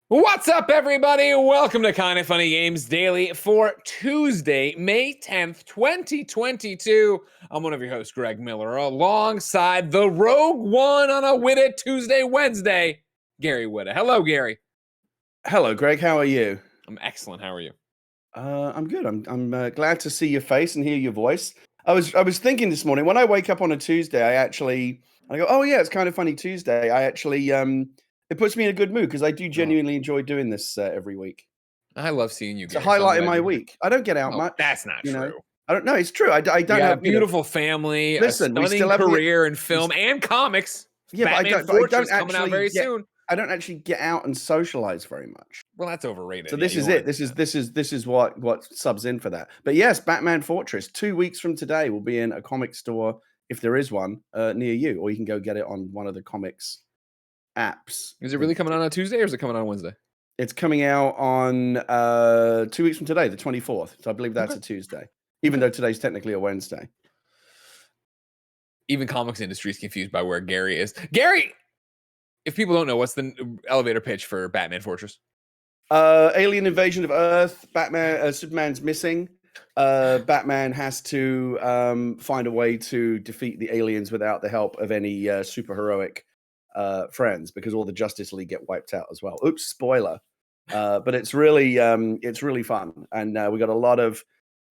What's up, everybody? Welcome to Kinda Funny Games Daily for Tuesday, May 10th, 2022. I'm one of your hosts, Greg Miller, alongside the Rogue One on a Wit It Tuesday, Wednesday, Gary Whitta. Hello, Gary. Hello, Greg. How are you? I'm excellent. How are you? I'm good. I'm glad to see your face and hear your voice. I was thinking this morning when I wake up on a Tuesday, I go, oh yeah, it's Kind of Funny Tuesday. It puts me in a good mood because I do genuinely enjoy doing this every week. I love seeing you, It's a Gary. highlight in my week. I don't get out much. That's not true. I don't know. It's true. I don't You have a beautiful family, Listen, a we stunning still have career in film and comics. Yeah, Batman but I Fortress don't coming out actually very soon. I don't actually get out and socialize very much. Well, that's overrated. So this is it. This is what subs in for that. But yes, Batman Fortress. 2 weeks from today will be in a comic store if there is one near you, or you can go get it on one of the comics apps. Is it really coming out on Tuesday, or is it coming out on Wednesday? It's coming out on 2 weeks from today, the 24th. So I believe that's a Tuesday, even though today's technically a Wednesday. Even comics industry is confused by where Gary is. Gary, if people don't know, what's the elevator pitch for Batman Fortress? Alien invasion of Earth. Superman's missing. Batman has to find a way to defeat the aliens without the help of any super heroic friends, because all the Justice League get wiped out as well. Oops, spoiler. But it's really fun, and we got a lot of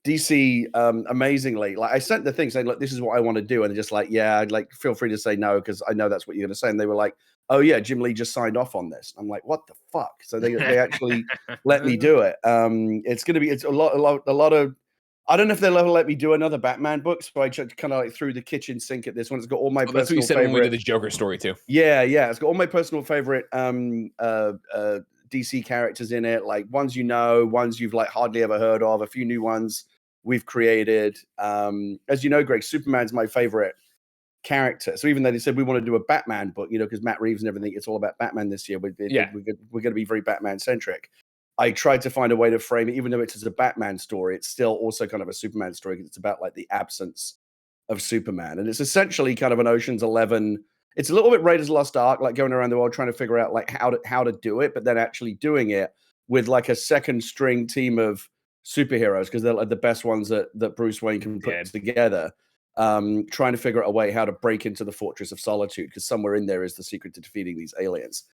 DC. Amazingly, like I sent the thing saying, "Look, this is what I want to do," and they're just like, "Yeah, I'd like feel free to say no because I know that's what you're going to say." And they were like, "Oh yeah, Jim Lee just signed off on this." I'm like, "What the fuck?" So they actually let me do it. It's a lot of. I don't know if they'll ever let me do another Batman book, so I just kind of like threw the kitchen sink at this one. It's got all my personal that's what you said favorite. when we did the Joker story too. Yeah, it's got all my personal favorite DC characters in it, like ones you know, ones you've like hardly ever heard of, a few new ones we've created. As you know, Greg, Superman's my favorite character. So even though they said we want to do a Batman book, because Matt Reeves and everything, it's all about Batman this year. We're going to be very Batman centric. I tried to find a way to frame it, even though it's a Batman story, it's still also kind of a Superman story because it's about like the absence of Superman. And it's essentially kind of an Ocean's 11. It's a little bit Raiders Lost Ark, like going around the world trying to figure out like how to do it, but then actually doing it with like a second string team of superheroes, because they're like the best ones that Bruce Wayne can put together. Trying to figure out a way how to break into the Fortress of Solitude, because somewhere in there is the secret to defeating these aliens.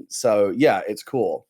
So yeah, it's cool.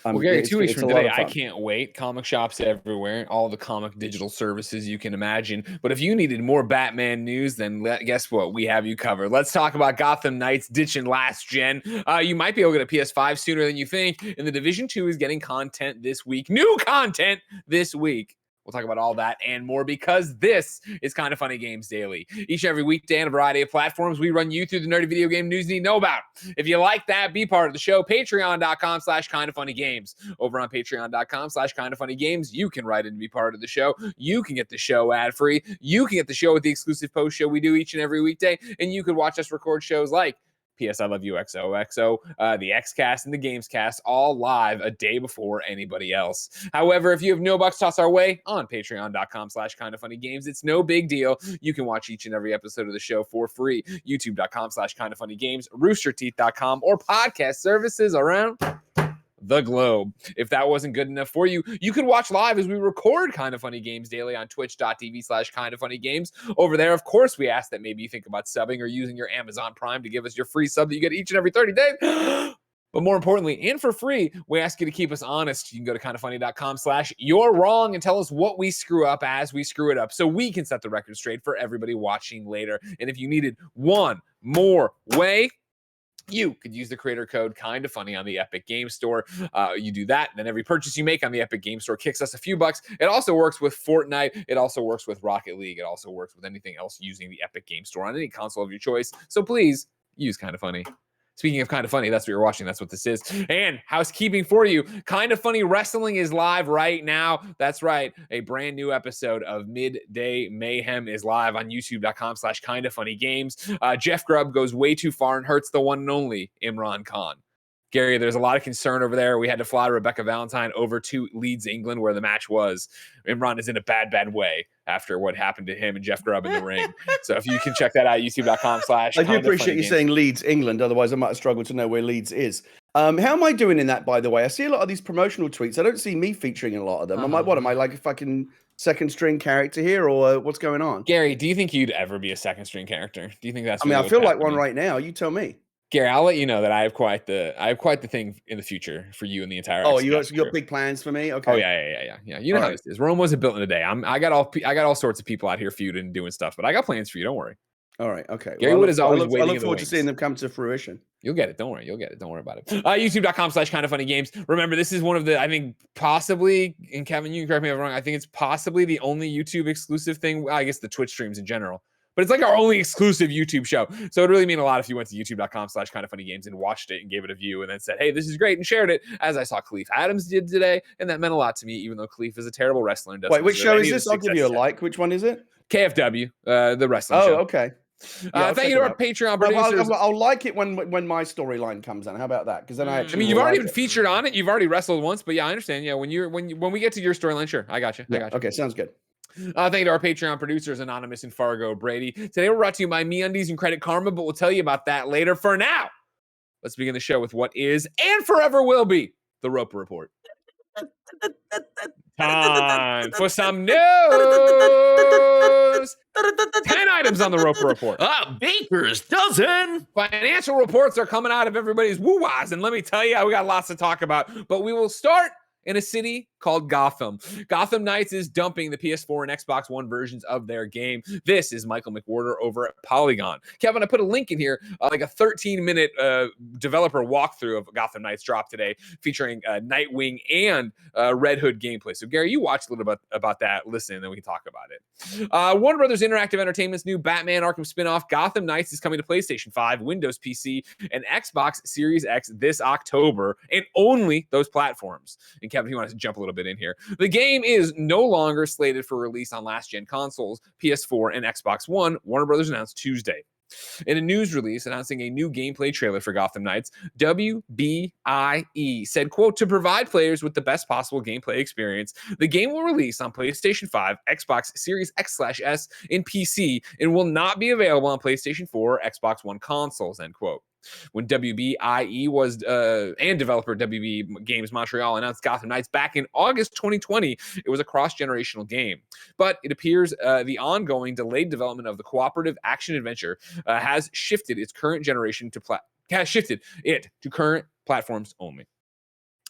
Well, Gary, 2 weeks from today, I can't wait. Comic shops everywhere, all the comic digital services you can imagine. But if you needed more Batman news, then guess what? We have you covered. Let's talk about Gotham Knights ditching last gen. You might be able to get a PS5 sooner than you think. And the Division 2 is getting content this week. New content this week. We'll talk about all that and more, because this is Kinda Funny Games Daily. Each and every weekday on a variety of platforms, we run you through the nerdy video game news you need to know about. If you like that, be part of the show. Patreon.com/kindafunnygames. Over on Patreon.com/kindafunnygames, you can write in to be part of the show. You can get the show ad-free. You can get the show with the exclusive post show we do each and every weekday. And you can watch us record shows like P.S. I Love You XOXO, the XCast, and the Gamescast, all live a day before anybody else. However, if you have no bucks toss our way on Patreon.com/kindafunnygames, it's no big deal. You can watch each and every episode of the show for free. YouTube.com/kindafunnygames, roosterteeth.com, or podcast services around the globe. If that wasn't good enough for you, you can watch live as we record Kinda Funny Games Daily on twitch.tv/kindafunnygames. Over there, of course, we ask that maybe you think about subbing or using your Amazon Prime to give us your free sub that you get each and every 30 days. But more importantly, and for free, we ask you to keep us honest. You can go to kindafunny.com/you're wrong and tell us what we screw up as we screw it up, so we can set the record straight for everybody watching later. And if you needed one more way, you could use the creator code Kinda Funny on the Epic Game Store. You do that, and then every purchase you make on the Epic Game Store kicks us a few bucks. It also works with Fortnite. It also works with Rocket League. It also works with anything else using the Epic Game Store on any console of your choice. So please use Kinda Funny. Speaking of Kinda Funny, that's what you're watching. That's what this is. And housekeeping for you. Kinda Funny Wrestling is live right now. That's right. A brand new episode of Midday Mayhem is live on youtube.com/kindafunnygames. Jeff Grubb goes way too far and hurts the one and only Imran Khan. Gary, there's a lot of concern over there. We had to fly Rebecca Valentine over to Leeds, England, where the match was. Imran is in a bad way after what happened to him and Jeff Grubb in the ring. So if you can check that out, youtube.com/ I do appreciate you saying Leeds, England. Otherwise, I might have struggled to know where Leeds is. How am I doing in that, by the way? I see a lot of these promotional tweets. I don't see me featuring in a lot of them. Am I like a fucking second string character here, or what's going on? Gary, do you think you'd ever be a second string character? Do you think that's? I mean, I feel like one right now. You tell me. Gary, I'll let you know that I have quite the thing in the future for you and the entire. Oh, you got big plans for me? Okay. Oh yeah. You know how this is. Rome wasn't built in a day. I got all sorts of people out here feuding and doing stuff, but I got plans for you. Don't worry. All right. Okay. Gary Wood is always waiting. I look forward to seeing them come to fruition. You'll get it. Don't worry. You'll get it. Don't worry about it. youtube.com/kindoffunnygames. Remember, this is one of the, I think possibly, and Kevin, you can correct me if I'm wrong, I think it's possibly the only YouTube exclusive thing. Well, I guess the Twitch streams in general, but it's like our only exclusive YouTube show. So it really mean a lot if you went to youtube.com/kindoffunnygames and watched it and gave it a view and then said, hey, this is great, and shared it, as I saw Khalif Adams did today. And that meant a lot to me, even though Khalif is a terrible wrestler. And wait, which show is this? I'll give you a like. Which one is it? KFW, the wrestling show. Oh, okay. Yeah, thank you to our Patreon producers. I'll like it when my storyline comes on. How about that? Because then I mean, you've already been featured on it. You've already wrestled once, but yeah, I understand. Yeah, when we get to your storyline, sure, I got you. Okay, sounds good. Thank you to our Patreon producers, Anonymous and Fargo Brady. Today we're brought to you by MeUndies and Credit Karma, but we'll tell you about that later. For now, let's begin the show with what is and forever will be the Roper Report. Time for some news. 10 items on the Roper Report. Baker's dozen. Financial reports are coming out of everybody's woo-wahs, and let me tell you, we got lots to talk about. But we will start in a city called Gotham. Gotham Knights is dumping the PS4 and Xbox One versions of their game. This is Michael McWhertor over at Polygon. Kevin, I put a link in here, like a 13-minute developer walkthrough of Gotham Knights dropped today, featuring Nightwing and Red Hood gameplay. So, Gary, you watched a little bit about that. Listen, and then we can talk about it. Warner Brothers Interactive Entertainment's new Batman Arkham spinoff, Gotham Knights, is coming to PlayStation 5, Windows PC, and Xbox Series X this October, and only those platforms. And Kevin, if you want to jump a little bit in here, the game is no longer slated for release on last-gen consoles, PS4 and Xbox One, Warner Brothers announced Tuesday. In a news release announcing a new gameplay trailer for Gotham Knights, WBIE said, quote, to provide players with the best possible gameplay experience, the game will release on PlayStation 5, Xbox Series X/S, and PC, and will not be available on PlayStation 4 or Xbox One consoles, end quote. When WBIE was and developer WB Games Montreal announced Gotham Knights back in August 2020, it was a cross-generational game. But it appears the ongoing delayed development of the cooperative action adventure has shifted its current generation to current platforms only.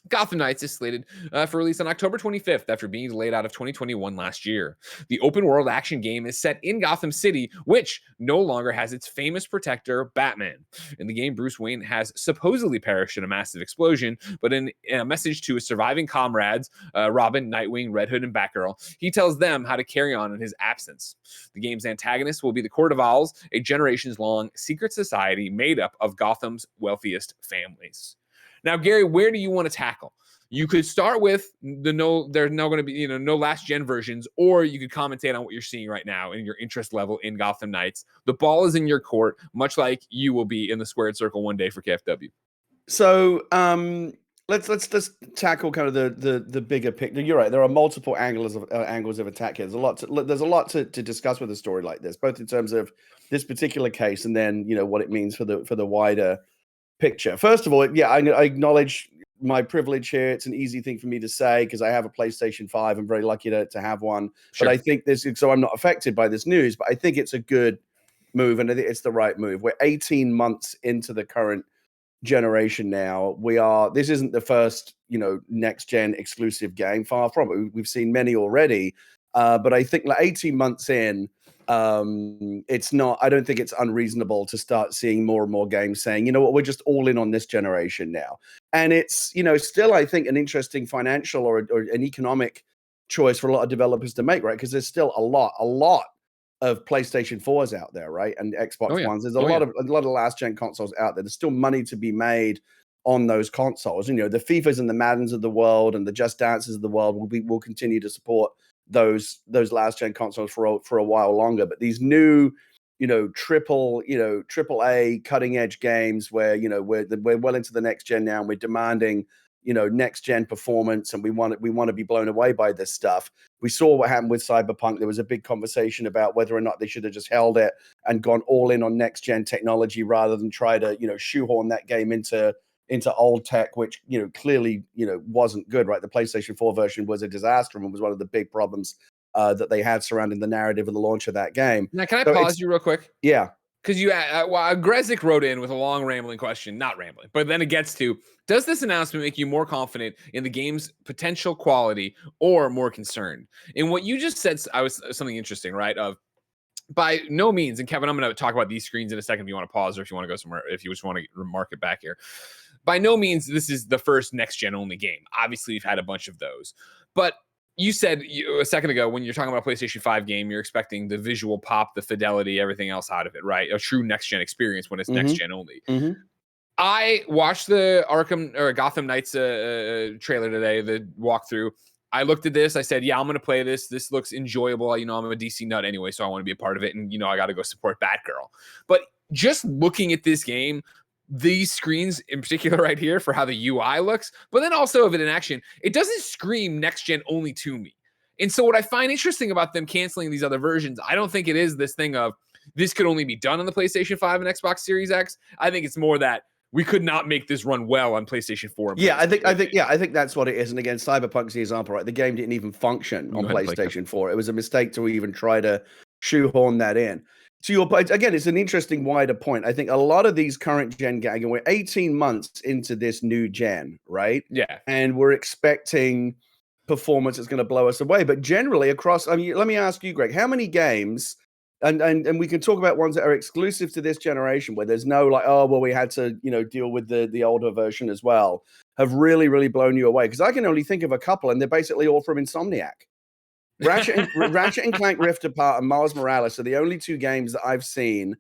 Gotham Knights is slated for release on October 25th after being delayed out of 2021 last year. The open-world action game is set in Gotham City, which no longer has its famous protector, Batman. In the game, Bruce Wayne has supposedly perished in a massive explosion, but in a message to his surviving comrades, Robin, Nightwing, Red Hood, and Batgirl, he tells them how to carry on in his absence. The game's antagonist will be the Court of Owls, a generations-long secret society made up of Gotham's wealthiest families. Now, Gary, where do you want to tackle? You could start with there's now going to be, no last gen versions, or you could commentate on what you're seeing right now and your interest level in Gotham Knights. The ball is in your court, much like you will be in the squared circle one day for KFW. So, let's just tackle kind of the bigger picture. You're right. There are multiple angles of attack here. There's a lot to discuss with a story like this, both in terms of this particular case and then what it means for the wider picture. First of all, yeah, I acknowledge my privilege here. It's an easy thing for me to say because I have a PlayStation 5. I'm very lucky to have one. Sure. But I think so I'm not affected by this news, but I think it's a good move and I think it's the right move. We're 18 months into the current generation now. This isn't the first, next gen exclusive game. Far from it. We've seen many already. But I think 18 months in, it's not, I don't think it's unreasonable to start seeing more and more games saying, we're just all in on this generation now. And it's, still, I think, an interesting financial or an economic choice for a lot of developers to make, right? Because there's still a lot of PlayStation 4s out there, right? And Xbox Ones. There's a lot of last gen consoles out there. There's still money to be made on those consoles. The FIFAs and the Maddens of the world and the Just Dances of the world will continue to support those last gen consoles for a while longer. But these new triple A cutting edge games where, we're well into the next gen now and we're demanding, next gen performance, and we want to be blown away by this stuff. We saw what happened with Cyberpunk. There was a big conversation about whether or not they should have just held it and gone all in on next gen technology rather than try to, shoehorn that game into old tech, which, clearly, wasn't good, right? The PlayStation 4 version was a disaster and was one of the big problems that they had surrounding the narrative of the launch of that game. Now, can I pause you real quick? Yeah. Because Grezick wrote in with a long rambling question, not rambling, but then it gets to, does this announcement make you more confident in the game's potential quality or more concerned? And what you just said, I was something interesting, right? Of by no means, and Kevin, I'm going to talk about these screens in a second if you want to pause or if you want to go somewhere, if you just want to remark it back here. By no means, this is the first next-gen only game. Obviously, we've had a bunch of those. But you said a second ago, when you're talking about a PlayStation 5 game, you're expecting the visual pop, the fidelity, everything else out of it, right? A true next-gen experience when it's next-gen only. Mm-hmm. I watched the Gotham Knights trailer today, the walkthrough. I looked at this. I said, yeah, I'm going to play this. This looks enjoyable. I'm a DC nut anyway, so I want to be a part of it. And, I got to go support Batgirl. But just looking at this game, these screens in particular right here for how the UI looks, but then also of it in action, it doesn't scream next gen only to me. And so what I find interesting about them canceling these other versions, I don't think it is this thing of this could only be done on the PlayStation 5 and Xbox Series X. I think it's more that we could not make this run well on PlayStation 4. And yeah, PlayStation I think that's what it is. And again, Cyberpunk's the example, right? The game didn't even function on PlayStation 4. It was a mistake to even try to shoehorn that in. To your point, again, it's an interesting wider point. I think a lot of these current gen gagging, we're 18 months into this new gen, right? Yeah. And we're expecting performance that's going to blow us away. But generally across, let me ask you, Greg, how many games, and we can talk about ones that are exclusive to this generation where there's no we had to, deal with the older version as well, have really, really blown you away? Because I can only think of a couple, and they're basically all from Insomniac. Ratchet and Clank Rift Apart and Miles Morales are the only two games that I've seen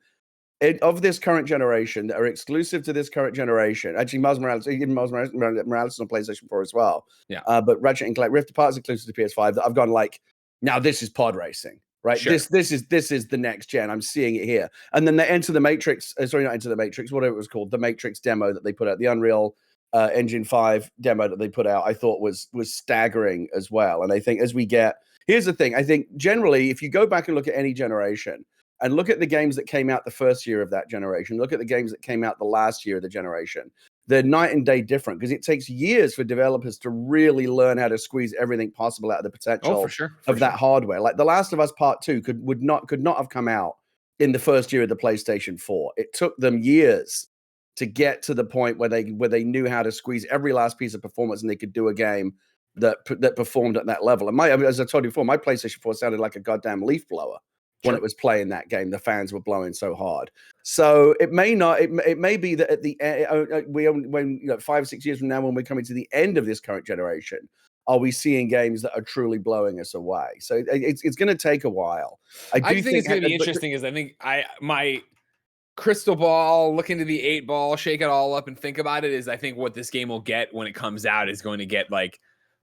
of this current generation that are exclusive to this current generation. Actually, Miles Morales is on PlayStation 4 as well. Yeah. But Ratchet and Clank Rift Apart is exclusive to PS5. That I've gone now this is pod racing, right? Sure. This is the next gen. I'm seeing it here. And then they Enter the Matrix. Sorry, not Enter the Matrix. Whatever it was called, the Matrix demo that they put out, the Unreal Engine 5 demo that they put out, I thought was staggering as well. And I think as we get, here's the thing. I think generally, if you go back and look at any generation and look at the games that came out the first year of that generation, look at the games that came out the last year of the generation, they're night and day different because it takes years for developers to really learn how to squeeze everything possible out of the potential of that hardware. Like The Last of Us Part 2 could not have come out in the first year of the PlayStation 4. It took them years to get to the point where they knew how to squeeze every last piece of performance and they could do a game that performed at that level. And as I told you before, my PlayStation 4 sounded like a goddamn leaf blower when it was playing that game. The fans were blowing so hard. So it may be that at the end, when 5 or 6 years from now, when we're coming to the end of this current generation, are we seeing games that are truly blowing us away? So it's going to take a while. I think it's going to be interesting. Is I think my crystal ball, look into the 8 ball, shake it all up and think about it, is I think what this game will get when it comes out is going to get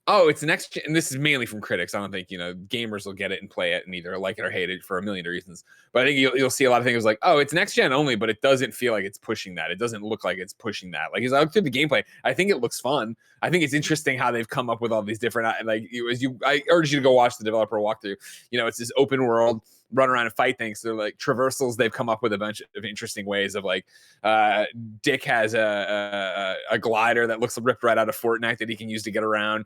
oh, it's next gen. And this is mainly from critics. I don't think, gamers will get it and play it and either like it or hate it for a million reasons. But I think you'll see a lot of things oh, it's next gen only, but it doesn't feel like it's pushing that. It doesn't look like it's pushing that. As I look through the gameplay, I think it looks fun. I think it's interesting how they've come up with all these different, I urge you to go watch the developer walkthrough. It's this open world, run around and fight things. So traversals, they've come up with a bunch of interesting ways of Dick has a glider that looks ripped right out of Fortnite that he can use to get around.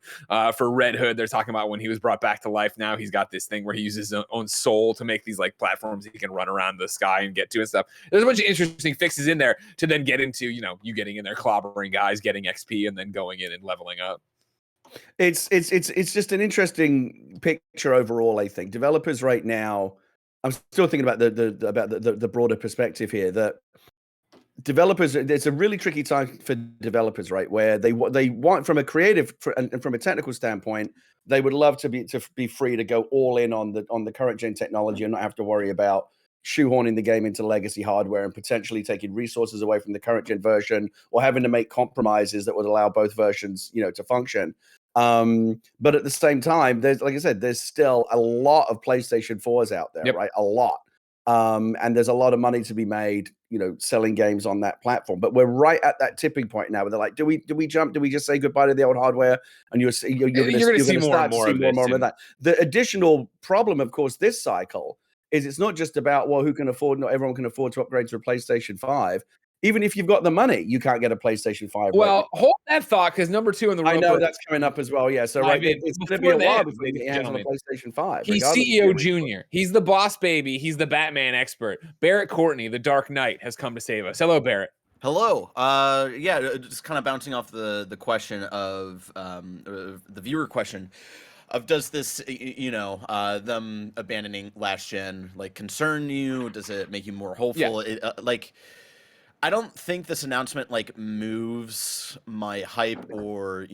For Red Hood, they're talking about when he was brought back to life. Now he's got this thing where he uses his own soul to make these platforms he can run around the sky and get to and stuff. There's a bunch of interesting fixes in there to then get into, you getting in there, clobbering guys, getting XP, and then going in and leveling up. It's just an interesting picture overall. I think developers right now, I'm still thinking about the broader perspective here, that developers, it's a really tricky time for developers, right? Where they want, from a creative and from a technical standpoint, they would love to be free to go all in on the current gen technology and not have to worry about shoehorning the game into legacy hardware and potentially taking resources away from the current gen version, or having to make compromises that would allow both versions, to function. But at the same time, there's, like I said, there's still a lot of PlayStation 4s out there, right? A lot. And there's a lot of money to be made, selling games on that platform. But we're right at that tipping point now where they're like, do we jump? Do we just say goodbye to the old hardware? And you're going to see more and more of that. The additional problem, of course, this cycle is it's not just about, well, who can afford, not everyone can afford to upgrade to a PlayStation 5. Even if you've got the money, you can't get a PlayStation 5. Well, hold that thought, because number 2 in the row. I know that's coming up as well. Yeah, so it's going to be a while before you get your hands on a PlayStation 5. He's CEO Junior. He's the boss baby. He's the Batman expert. Barrett Courtney, the Dark Knight, has come to save us. Hello, Barrett. Hello. Yeah, just kind of bouncing off the question of the viewer question of, does this, them abandoning last gen concern you? Does it make you more hopeful? Yeah. I don't think this announcement moves my hype or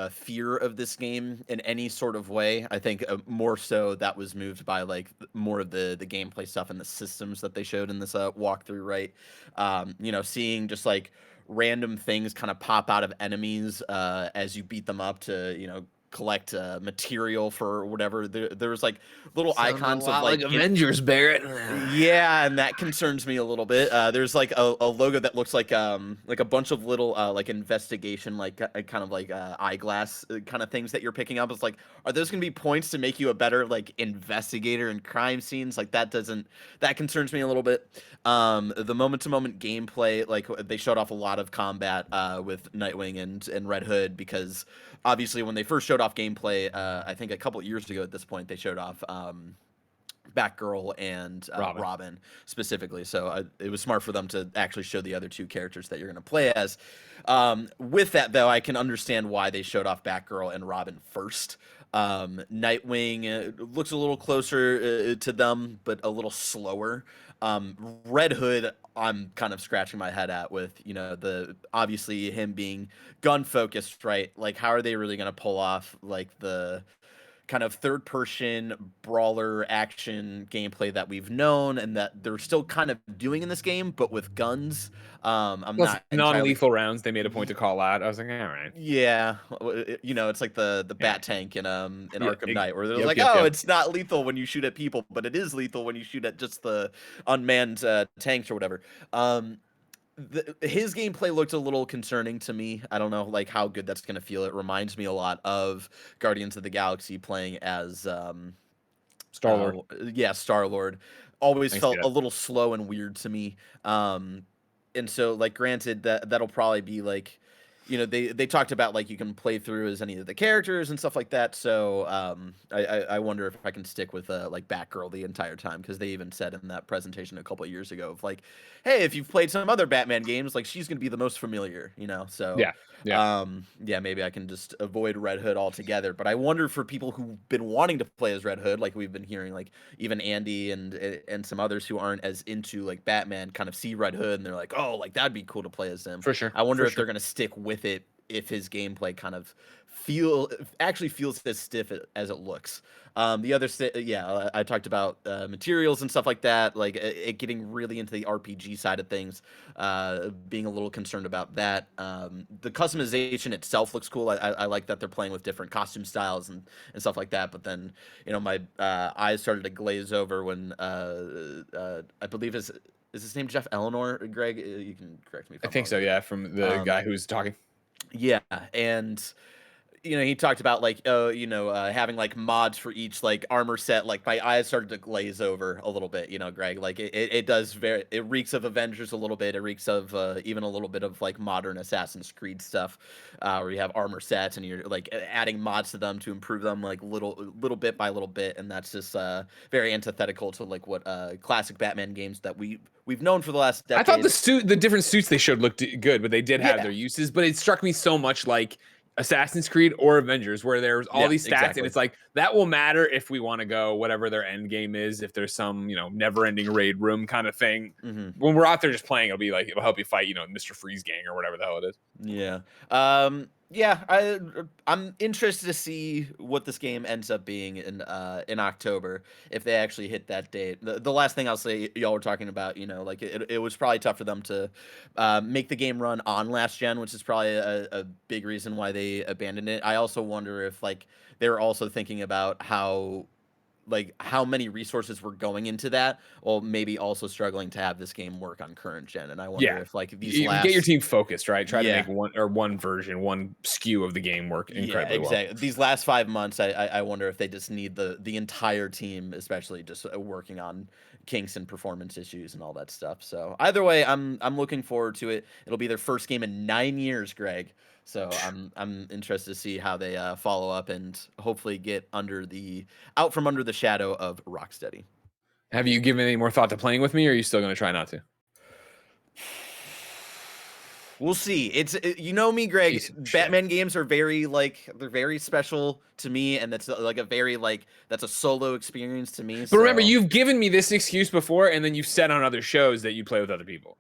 fear of this game in any sort of way. I think more so that was moved by more of the gameplay stuff and the systems that they showed in this walkthrough, right? Seeing just random things kind of pop out of enemies as you beat them up to collect material for whatever. There's little icons of Avengers, Barrett. Yeah, and that concerns me a little bit. There's a logo that looks like a bunch of little investigation kind of eyeglass kind of things that you're picking up. It's are those gonna be points to make you a better investigator in crime scenes? That concerns me a little bit. The moment to moment gameplay, they showed off a lot of combat with Nightwing and Red Hood, because obviously when they first showed off gameplay, I think a couple of years ago at this point, they showed off Batgirl and Robin specifically. So it was smart for them to actually show the other two characters that you're going to play as. With that, though, I can understand why they showed off Batgirl and Robin first. Nightwing looks a little closer to them, but a little slower. Red Hood, I'm kind of scratching my head at, with obviously him being gun focused, right? How are they really going to pull off the kind of third person brawler action gameplay that we've known and that they're still kind of doing in this game, but with guns? I'm not non-lethal rounds. They made a point to call out. I was like, all right. Yeah, it's like the bat tank in Arkham Knight, where they're it's not lethal when you shoot at people, but it is lethal when you shoot at just the unmanned tanks or whatever. His gameplay looked a little concerning to me. I don't know how good that's going to feel. It reminds me a lot of Guardians of the Galaxy playing as Star-Lord. Star-Lord. Always felt a little slow and weird to me. And so granted that'll probably be they talked about you can play through as any of the characters and stuff like that. So I wonder if I can stick with Batgirl the entire time, because they even said in that presentation a couple of years ago of hey, if you've played some other Batman games, she's gonna be the most familiar, So maybe I can just avoid Red Hood altogether. But I wonder, for people who've been wanting to play as Red Hood, we've been hearing, even Andy and some others who aren't as into Batman kind of see Red Hood and they're that'd be cool to play as him. For sure. I wonder if they're gonna stick with it, if his gameplay kind of actually feels as stiff as it looks. The other, I talked about materials and stuff like that, it getting really into the RPG side of things, being a little concerned about that. The customization itself looks cool. I like that they're playing with different costume styles and stuff like that. But then, my eyes started to glaze over when I believe is his name Jeff Eleanor, Greg? You can correct me if I'm I think so, yeah, from the guy who's talking. Yeah, and he talked about having mods for each armor set. My eyes started to glaze over a little bit, Greg. It does it reeks of Avengers a little bit. It reeks of even a little bit of modern Assassin's Creed stuff, where you have armor sets and you're adding mods to them to improve them little bit by little bit, and that's just very antithetical to what classic Batman games that we've known for the last decade. I thought the different suits they showed looked good, but they did have their uses. But it struck me so much like Assassin's Creed or Avengers, where there's all these stats, and it's that will matter if we want to go whatever their end game is. If there's some never-ending raid room kind of thing, when we're out there just playing, it'll help you fight Mr. Freeze Gang or whatever the hell it is. I'm interested to see what this game ends up being in October, if they actually hit that date. The last thing I'll say, y'all were talking about, it was probably tough for them to make the game run on last gen, which is probably a big reason why they abandoned it. I also wonder if they were also thinking about how like how many resources were going into that, while maybe also struggling to have this game work on current gen. And I wonder if like these you last get your team focused, right? Try to Yeah. make one version, one SKU of the game work incredibly exactly. These last 5 months, I wonder if they just need the entire team, especially just working on kinks and performance issues and all that stuff. So either way, I'm looking forward to it. It'll be their first game in 9 years, Greg. So I'm interested to see how they follow up and hopefully get out from under the shadow of Rocksteady. well. Have you given any more thought to playing with me, or are you still going to try not to? We'll see. You know me, Greg. Piece of Batman games are they're very special to me, and that's like that's a solo experience to me. But remember, you've given me this excuse before, and then you've said on other shows that you play with other people.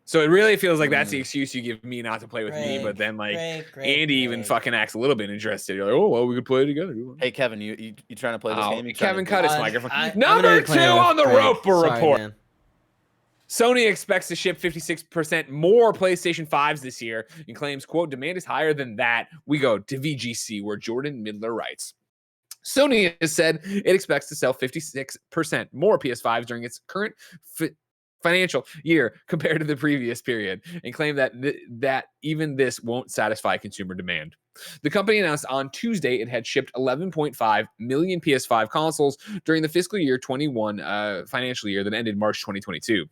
So it really feels like that's the excuse you give me not to play with me. But then like Andy even fucking acts a little bit interested. You're like, oh well, we could play together. Hey Kevin, you trying to play this game? Kevin, cut his microphone. I'm Number 2 on the Roper report. Man. Sony expects to ship 56% more PlayStation 5s this year and claims, quote, demand is higher than that. We go to VGC, where Jordan Midler writes. Sony has said it expects to sell 56% more PS5s during its current financial year compared to the previous period, and claim that that even this won't satisfy consumer demand. The company announced on Tuesday it had shipped 11.5 million PS5 consoles during the fiscal year 21 financial year that ended March 2022,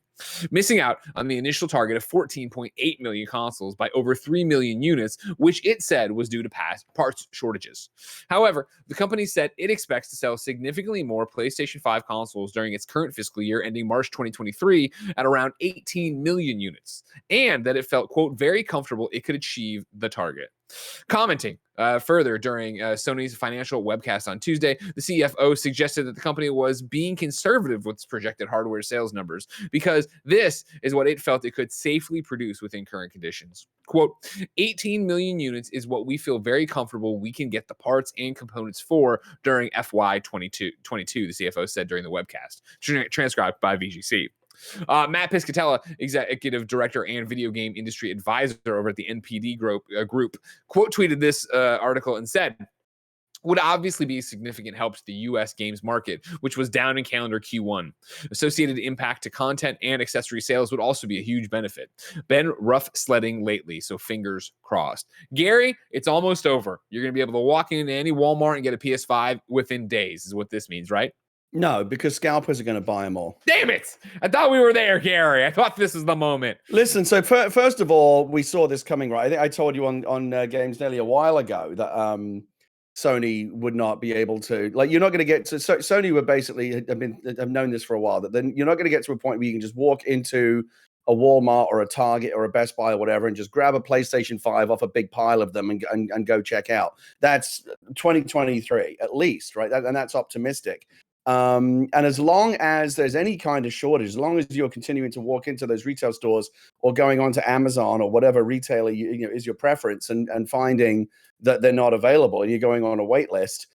missing out on the initial target of 14.8 million consoles by over 3 million units, which it said was due to past parts shortages. However, the company said it expects to sell significantly more PlayStation 5 consoles during its current fiscal year ending March 2023 at around 18 million units, and that it felt, quote, very comfortable it could achieve the target. Commenting further during Sony's financial webcast on Tuesday, the CFO suggested that the company was being conservative with its projected hardware sales numbers because this is what it felt it could safely produce within current conditions. Quote, 18 million units is what we feel very comfortable we can get the parts and components for during FY 22, the CFO said during the webcast, transcribed by VGC. Matt Piscatella, executive director and video game industry advisor over at the NPD group, quote tweeted this article and said, would obviously be a significant help to the U.S. games market, which was down in calendar Q1. Associated impact to content and accessory sales would also be a huge benefit. Been rough sledding lately, so fingers crossed. Gary, it's almost over. You're going to be able to walk into any Walmart and get a PS5 within days, is what this means, right? No, because scalpers are going to buy them all. Damn it! I thought we were there, Gary. I thought this was the moment. Listen, so first of all, we saw this coming, right? I think I told you on Games Daily a while ago that Sony would not be able to, like, you're not going to get to, Sony were basically, I've known this for a while, that then you're not going to get to a point where you can just walk into a Walmart or a Target or a Best Buy or whatever and just grab a PlayStation 5 off a big pile of them and go check out. That's 2023 at least, right? And that's optimistic. And as long as there's any kind of shortage, as long as you're continuing to walk into those retail stores or going on to Amazon or whatever retailer is your preference and finding that they're not available and you're going on a wait list,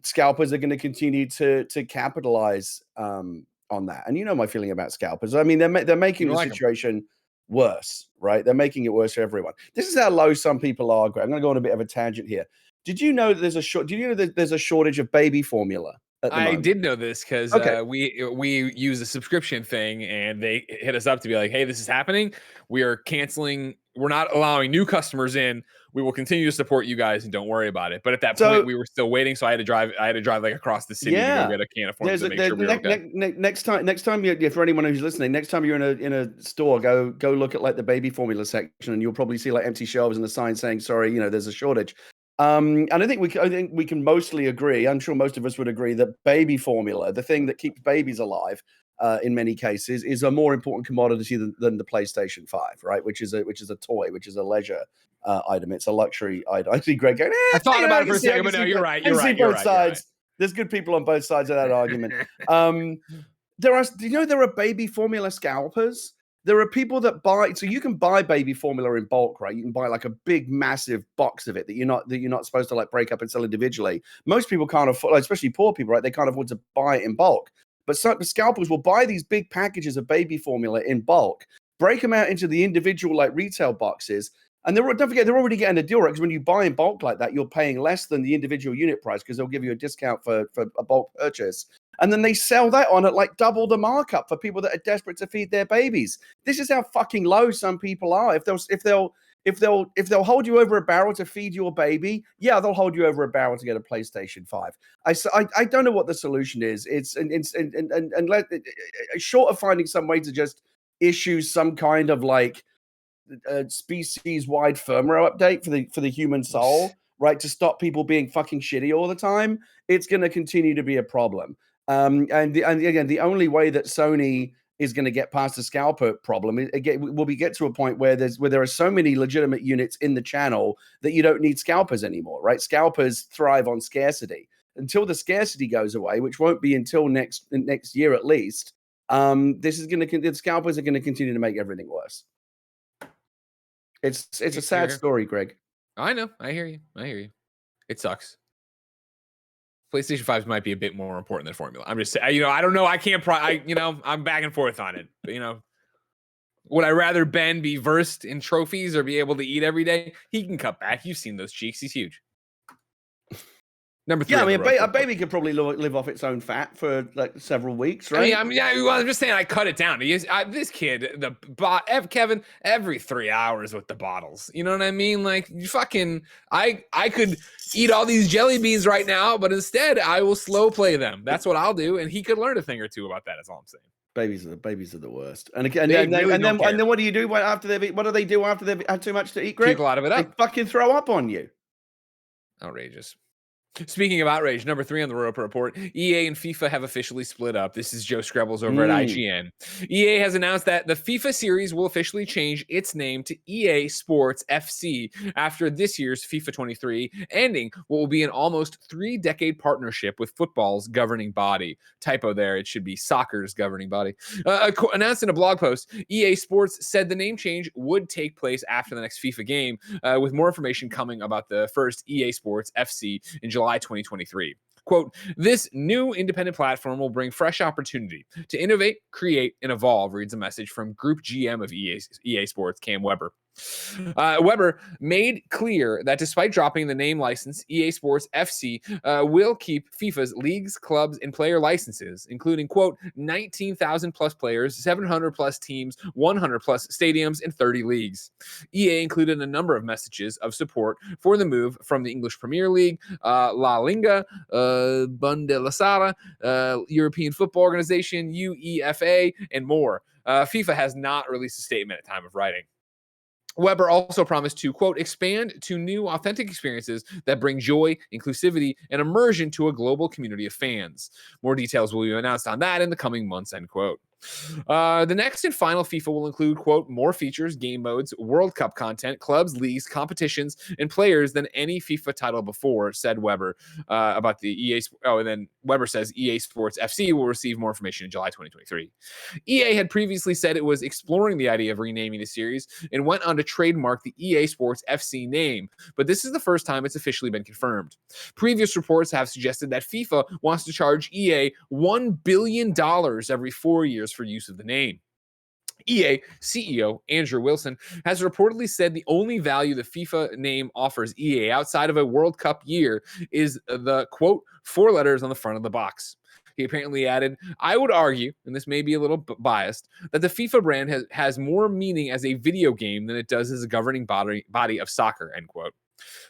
scalpers are going to continue to capitalize on that. And you know my feeling about scalpers. I mean, they're making the situation worse, right? They're making it worse for everyone. This is how low some people are, Greg. I'm going to go on a bit of a tangent here. Did you know that there's a shortage of baby formula? I did know this because we use a subscription thing and they hit us up to be like, hey, this is happening. We are canceling. We're not allowing new customers in. We will continue to support you guys and don't worry about it. But at that point, we were still waiting. So I had to drive like across the city to go get a can of formula to make sure we were okay. Next time, for anyone who's listening, next time you're in a store, go look at like the baby formula section and you'll probably see like empty shelves and a sign saying, sorry, there's a shortage. And I think we can mostly agree. I'm sure most of us would agree that baby formula, the thing that keeps babies alive, in many cases, is a more important commodity than the PlayStation 5, right? Which is a toy, which is a leisure item. It's a luxury item. I see Greg going. I thought about it for a second, but no, you're right. You're right. Both sides. There's good people on both sides of that argument. There are baby formula scalpers. There are people that buy, so you can buy baby formula in bulk, right? You can buy like a big, massive box of it that you're not supposed to like break up and sell individually. Most people can't afford, especially poor people, right? They can't afford to buy it in bulk. But some scalpers will buy these big packages of baby formula in bulk, break them out into the individual like retail boxes, And don't forget, they're already getting a deal, right? Because when you buy in bulk like that, you're paying less than the individual unit price because they'll give you a discount for a bulk purchase. And then they sell that on at like double the markup for people that are desperate to feed their babies. This is how fucking low some people are. If they'll hold you over a barrel to feed your baby, yeah, they'll hold you over a barrel to get a PlayStation 5. I don't know what the solution is. It's short of finding some way to just issue some kind of like species-wide firmware update for the human soul, right, to stop people being fucking shitty all the time, it's going to continue to be a problem. And again, the only way that Sony is going to get past the scalper problem will be get to a point where there are so many legitimate units in the channel that you don't need scalpers anymore, right? Scalpers thrive on scarcity. Until the scarcity goes away, which won't be until next year at least, the scalpers are going to continue to make everything worse. It's a sad story, Greg. I know. I hear you. It sucks. PlayStation 5 might be a bit more important than Formula. I'm just saying, I don't know. I can't, I'm back and forth on it. But, would I rather Ben be versed in trophies or be able to eat every day? He can cut back. You've seen those cheeks. He's huge. Number 3. Yeah, I mean, a baby could probably live off its own fat for like several weeks, right? I'm just saying I cut it down. This kid, Kevin, every 3 hours with the bottles. You know what I mean? Like, I could eat all these jelly beans right now, but instead I will slow play them. That's what I'll do, and he could learn a thing or two about that. That's all I'm saying. Babies are the worst. And then what do you do after what do they do after they've had too much to eat, Greg? Puke a lot of it up. They fucking throw up on you. Outrageous. Speaking of outrage, number 3 on the Roper Report, EA and FIFA have officially split up. This is Joe Skrebbels over at IGN. EA has announced that the FIFA series will officially change its name to EA Sports FC after this year's FIFA 23, ending what will be an almost 3-decade partnership with football's governing body. Typo there, it should be soccer's governing body. Announced in a blog post, EA Sports said the name change would take place after the next FIFA game, with more information coming about the first EA Sports FC in July 2023. Quote, this new independent platform will bring fresh opportunity to innovate, create, and evolve, reads a message from Group GM of EA Sports, Cam Weber. Weber made clear that despite dropping the name license, EA Sports FC will keep FIFA's leagues, clubs, and player licenses, including, quote, 19,000 plus players, 700 plus teams, 100 plus stadiums, and 30 leagues. EA included a number of messages of support for the move from the English Premier League, La Liga, Bundesliga, European Football Organization, UEFA, and more. FIFA has not released a statement at time of writing. Weber also promised to, quote, expand to new authentic experiences that bring joy, inclusivity, and immersion to a global community of fans. More details will be announced on that in the coming months, end quote. The next and final FIFA will include, quote, more features, game modes, World Cup content, clubs, leagues, competitions, and players than any FIFA title before, said Weber about the EA. And then Weber says EA Sports FC will receive more information in July 2023. EA had previously said it was exploring the idea of renaming the series and went on to trademark the EA Sports FC name, but this is the first time it's officially been confirmed. Previous reports have suggested that FIFA wants to charge EA $1 billion every 4 years for use of the name. EA CEO Andrew Wilson has reportedly said the only value the FIFA name offers EA outside of a World Cup year is the, quote, 4 letters on the front of the box. He apparently added, I would argue, and this may be a little biased, that the FIFA brand has more meaning as a video game than it does as a governing body of soccer, end quote.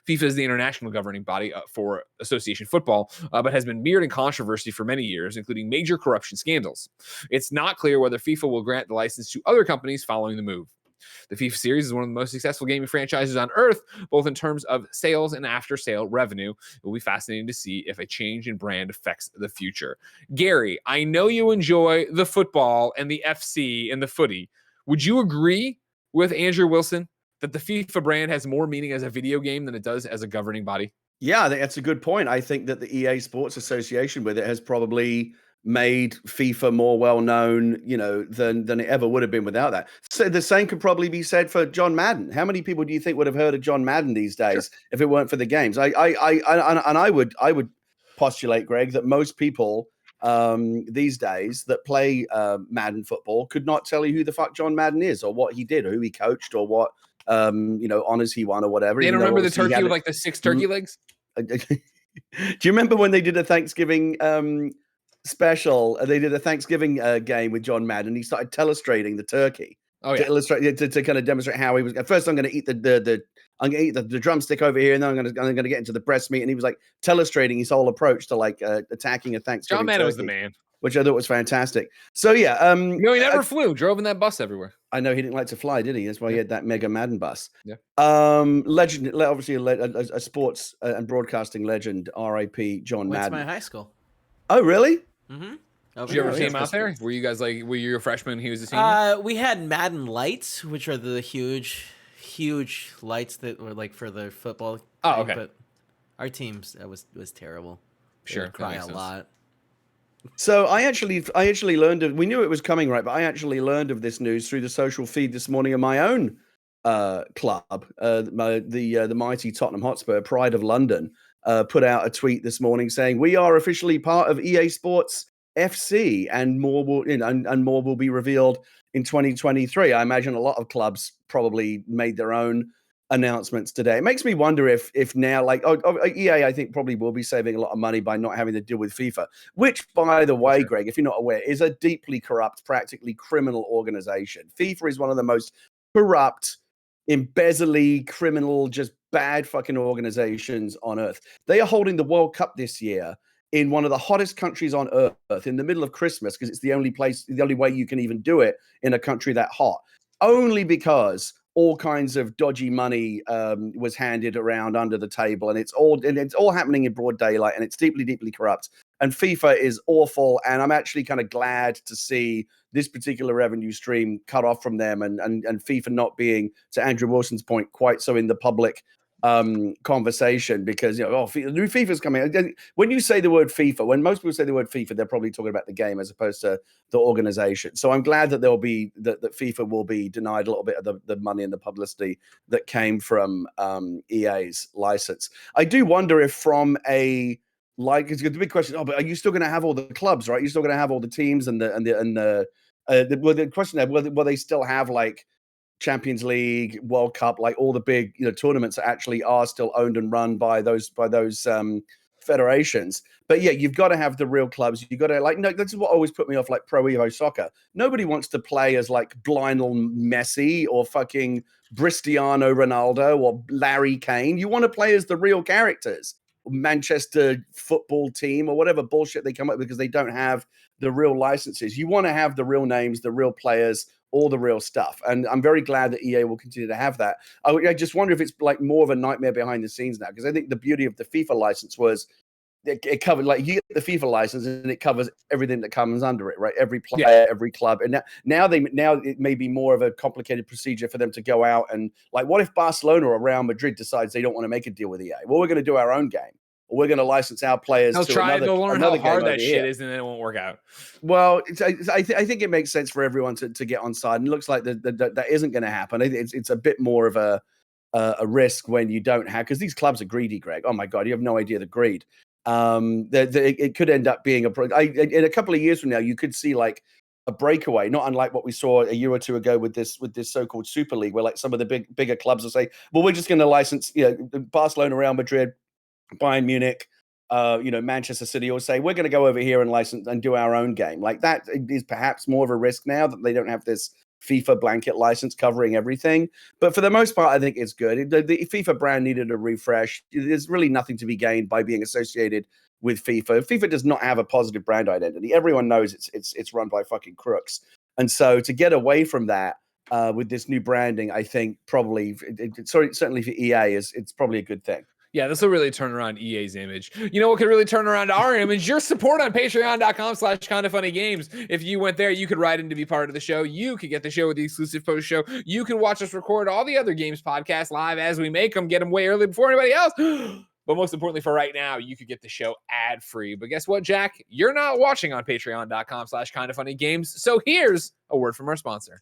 FIFA is the international governing body for association football, but has been mired in controversy for many years, including major corruption scandals. It's not clear whether FIFA will grant the license to other companies following the move. The FIFA series is one of the most successful gaming franchises on Earth, both in terms of sales and after-sale revenue. It will be fascinating to see if a change in brand affects the future. Gary, I know you enjoy the football and the FC and the footy. Would you agree with Andrew Wilson that the FIFA brand has more meaning as a video game than it does as a governing body? Yeah, I think that's a good point. I think that the EA Sports association with it has probably made FIFA more well-known, than it ever would have been without that. So the same could probably be said for John Madden. How many people do you think would have heard of John Madden these days if it weren't for the games? I would postulate, Greg, that most people these days that play Madden football could not tell you who the fuck John Madden is or what he did or who he coached or what honors he won or whatever. They even don't though remember the obviously he turkey had with like the 6 turkey legs? Do you remember when they did a Thanksgiving special? They did a Thanksgiving game with John Madden. He started telestrating the turkey to illustrate to kind of demonstrate how he was. At first, I'm going to eat I'm going to eat the drumstick over here, and then I'm going to get into the breast meat. And he was like telestrating his whole approach to like attacking a Thanksgiving. John Madden turkey, was the man, which I thought was fantastic. So yeah, he never flew, drove in that bus everywhere. I know he didn't like to fly, did he? That's why he had that Mega Madden bus. Yeah. Legend, obviously a sports and broadcasting legend, R.I.P. John Went Madden. to my high school. Oh, really? Mm-hmm. Did you ever see him out there? Were you guys like, were you a freshman? He was a senior? We had Madden lights, which are the huge lights that were like for the football. Oh, okay. But our teams, that was terrible. Sure, They cry a lot. So I actually learned of. We knew it was coming, right? But I actually learned of this news through the social feed this morning of my own club, the mighty Tottenham Hotspur, Pride of London, put out a tweet this morning saying we are officially part of EA Sports FC, and more will be revealed in 2023. I imagine a lot of clubs probably made their own announcements today. It makes me wonder if now, like EA, I think probably will be saving a lot of money by not having to deal with FIFA, which, by the way, Greg, if you're not aware, is a deeply corrupt, practically criminal organization. FIFA is one of the most corrupt, embezzly, criminal, just bad fucking organizations on earth. They are holding the World Cup this year in one of the hottest countries on earth in the middle of Christmas, because it's the only way you can even do it in a country that hot, only because all kinds of dodgy money was handed around under the table, and it's all happening in broad daylight, and it's deeply, deeply corrupt. And FIFA is awful, and I'm actually kind of glad to see this particular revenue stream cut off from them, and FIFA not being, to Andrew Wilson's point, quite so in the public conversation, because new FIFA's coming. When you say the word FIFA, when most people say the word FIFA, they're probably talking about the game as opposed to the organization. So I'm glad that that FIFA will be denied a little bit of the money and the publicity that came from EA's license. I do wonder if from it's the big question. Oh, but are you still going to have all the clubs, right? You're still going to have all the teams and the question there, will they still have like Champions League, World Cup, like all the big tournaments that actually are still owned and run by those federations. But yeah, you've got to have the real clubs. You got to this is what always put me off like Pro Evo Soccer. Nobody wants to play as like Lionel Messi or fucking Cristiano Ronaldo or Larry Kane. You want to play as the real characters, Manchester football team or whatever bullshit they come up with, because they don't have the real licenses. You want to have the real names, the real players, all the real stuff. And I'm very glad that EA will continue to have that. I just wonder if it's like more of a nightmare behind the scenes now, because I think the beauty of the FIFA license was it covered, like, you get the FIFA license and it covers everything that comes under it, right? Every player, every club. And now it may be more of a complicated procedure for them to go out and, like, what if Barcelona or Real Madrid decides they don't want to make a deal with EA? Well, we're going to do our own game. We're going to license our players to they'll learn another how hard game that shit is, and then it won't work out. Well, I think it makes sense for everyone to get on side, and it looks like that isn't going to happen. It's a bit more of a risk when you don't have, because these clubs are greedy, Greg. Oh my God, you have no idea the greed. It could end up being in a couple of years from now, you could see like a breakaway, not unlike what we saw a year or two ago with this so-called Super League, where like some of the bigger clubs will say, well, we're just going to license, Barcelona, Real Madrid, Bayern Munich, Manchester City, will say, we're going to go over here and license and do our own game. Like, that is perhaps more of a risk now that they don't have this FIFA blanket license covering everything. But for the most part, I think it's good. The FIFA brand needed a refresh. There's really nothing to be gained by being associated with FIFA. FIFA does not have a positive brand identity. Everyone knows it's run by fucking crooks. And so to get away from that with this new branding, I think probably, certainly for EA, it's probably a good thing. Yeah, this will really turn around EA's image. You know what could really turn around our image? Your support on patreon.com/kindafunnygames. If you went there, you could write in to be part of the show. You could get the show with the exclusive post show. You can watch us record all the other games podcasts live as we make them, get them way early before anybody else. But most importantly for right now, you could get the show ad-free. But guess what, Jack? You're not watching on patreon.com/kindafunnygames. So here's a word from our sponsor.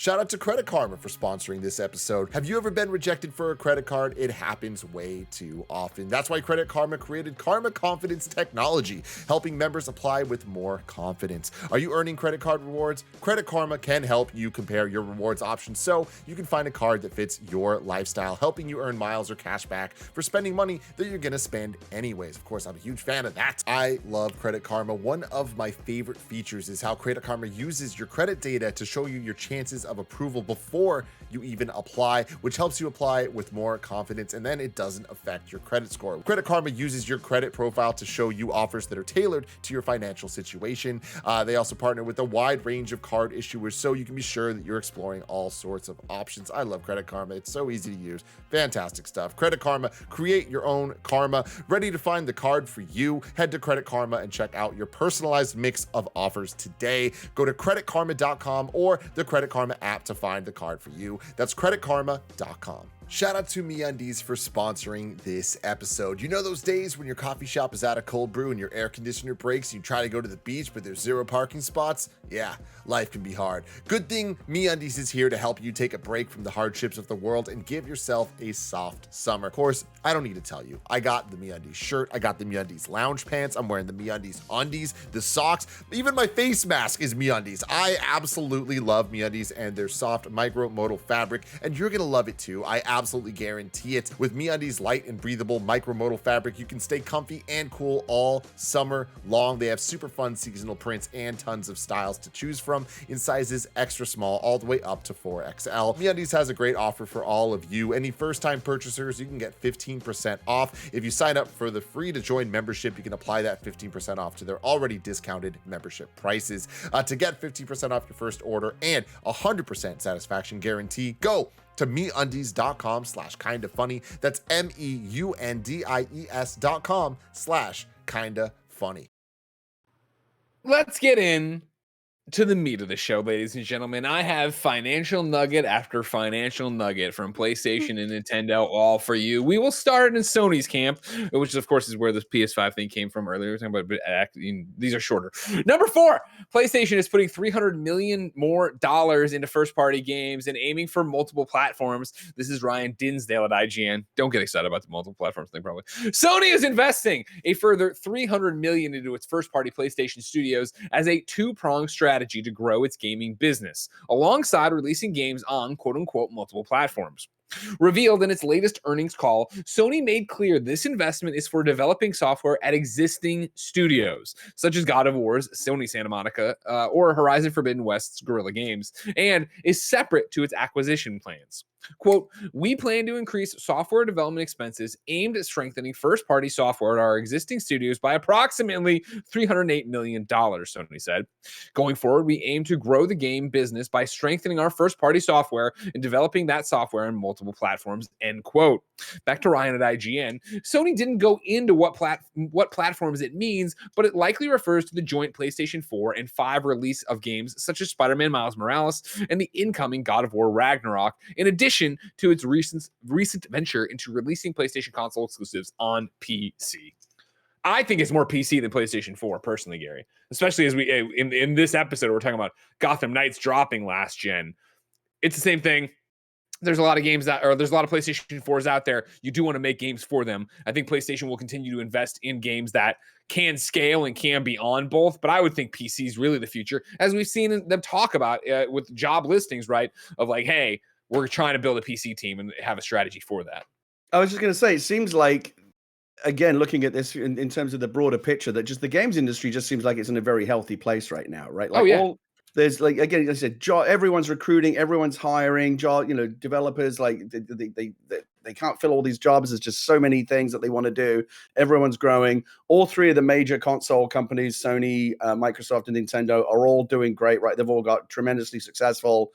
Shout out to Credit Karma for sponsoring this episode. Have you ever been rejected for a credit card? It happens way too often. That's why Credit Karma created Karma Confidence technology, helping members apply with more confidence. Are you earning credit card rewards? Credit Karma can help you compare your rewards options so you can find a card that fits your lifestyle, helping you earn miles or cash back for spending money that you're gonna spend anyways. Of course, I'm a huge fan of that. I love Credit Karma. One of my favorite features is how Credit Karma uses your credit data to show you your chances of approval before you even apply, which helps you apply with more confidence, and then it doesn't affect your credit score. Credit Karma uses your credit profile to show you offers that are tailored to your financial situation. They also partner with a wide range of card issuers so you can be sure that you're exploring all sorts of options. I love Credit Karma. It's so easy to use. Fantastic stuff. Credit Karma, create your own karma. Ready to find the card for you? Head to Credit Karma and check out your personalized mix of offers today. Go to creditkarma.com or the Credit Karma app to find the card for you. That's creditkarma.com. Shout out to MeUndies for sponsoring this episode. You know those days when your coffee shop is out of cold brew and your air conditioner breaks and you try to go to the beach but there's 0 parking spots? Yeah, life can be hard. Good thing MeUndies is here to help you take a break from the hardships of the world and give yourself a soft summer. Of course, I don't need to tell you. I got the MeUndies shirt, I got the MeUndies lounge pants, I'm wearing the MeUndies undies, the socks, even my face mask is MeUndies. I absolutely love MeUndies and their soft micromodal fabric, and you're gonna love it too. I absolutely guarantee it. With MeUndies light and breathable micromodal fabric, you can stay comfy and cool all summer long. They have super fun seasonal prints and tons of styles to choose from in sizes extra small all the way up to 4XL. MeUndies has a great offer for all of you. Any first-time purchasers, you can get 15% off. If you sign up for the free to join membership, you can apply that 15% off to their already discounted membership prices. To get 15% off your first order and 100% satisfaction guarantee, go to MeUndies.com/kindafunny. That's MEUNDIES.com/kindafunny. Let's get in to the meat of the show, ladies and gentlemen. I have financial nugget after financial nugget from PlayStation and Nintendo, all for you. We will start in Sony's camp, which of course is where this PS5 thing came from earlier. We're talking about, but these are shorter. Number 4, PlayStation is putting $300 million more into first-party games and aiming for multiple platforms. This is Ryan Dinsdale at IGN. Don't get excited about the multiple platforms thing, probably. Sony is investing a further $300 million into its first-party PlayStation studios as a two-pronged strategy to grow its gaming business, alongside releasing games on quote-unquote multiple platforms. Revealed in its latest earnings call, Sony made clear this investment is for developing software at existing studios, such as God of War's Sony Santa Monica or Horizon Forbidden West's Guerrilla Games, and is separate to its acquisition plans. Quote, we plan to increase software development expenses aimed at strengthening first-party software at our existing studios by approximately $308 million, Sony said. Going forward, we aim to grow the game business by strengthening our first-party software and developing that software on multiple platforms, end quote. Back to Ryan at IGN. Sony didn't go into what platforms it means, but it likely refers to the joint PlayStation 4 and 5 release of games such as Spider-Man Miles Morales and the incoming God of War Ragnarok, in addition to its recent venture into releasing PlayStation console exclusives on PC. I think it's more PC than PlayStation 4, personally, Gary. Especially as we in this episode, we're talking about Gotham Knights dropping last gen. It's the same thing. There's a lot of games there's a lot of PlayStation 4s out there. You do want to make games for them. I think PlayStation will continue to invest in games that can scale and can be on both, but I would think PC is really the future, as we've seen them talk about with job listings, right? Of like, hey, we're trying to build a PC team and have a strategy for that. I was just going to say, it seems like, again, looking at this in terms of the broader picture, that just the games industry just seems like it's in a very healthy place right now, right? Like, there's like, again, like I said, everyone's recruiting, everyone's hiring, developers, like they can't fill all these jobs. There's just so many things that they want to do. Everyone's growing. All 3 of the major console companies, Sony, Microsoft, and Nintendo, are all doing great, right? They've all got tremendously successful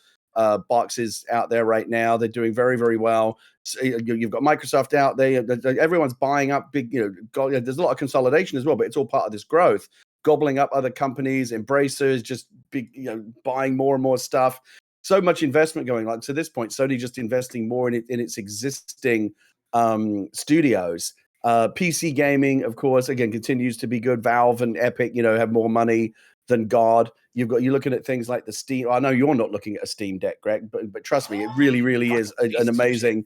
boxes out there right now. They're doing very, very well. So you've got Microsoft out there. Everyone's buying up big, there's a lot of consolidation as well, but it's all part of this growth, gobbling up other companies, Embracers, just big, buying more and more stuff. So much investment going on. To this point, Sony just investing more in its existing studios. PC gaming, of course, again, continues to be good. Valve and Epic, have more money than God You're looking at things like the Steam. I know you're not looking at a Steam Deck, Greg, but trust me, it really is an amazing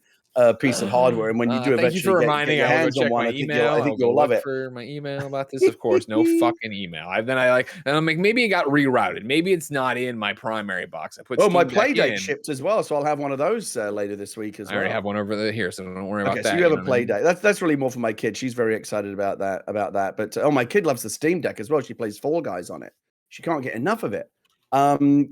piece of hardware. And when you do Thank you for eventually get reminding. your I will go hands on check one, my I think email. you'll love it. For my email about this. Of course, no fucking email. And I'm like, maybe it got rerouted. Maybe it's not in my primary box. I put my Steam Deck Playdate in. shipped as well, so I'll have one of those later this week as well. I already have one over here, so don't worry about that. So you have a Playdate. That's really more for my kid. She's very excited about that. But my kid loves the Steam Deck as well. She plays Fall Guys on it. She can't get enough of it. In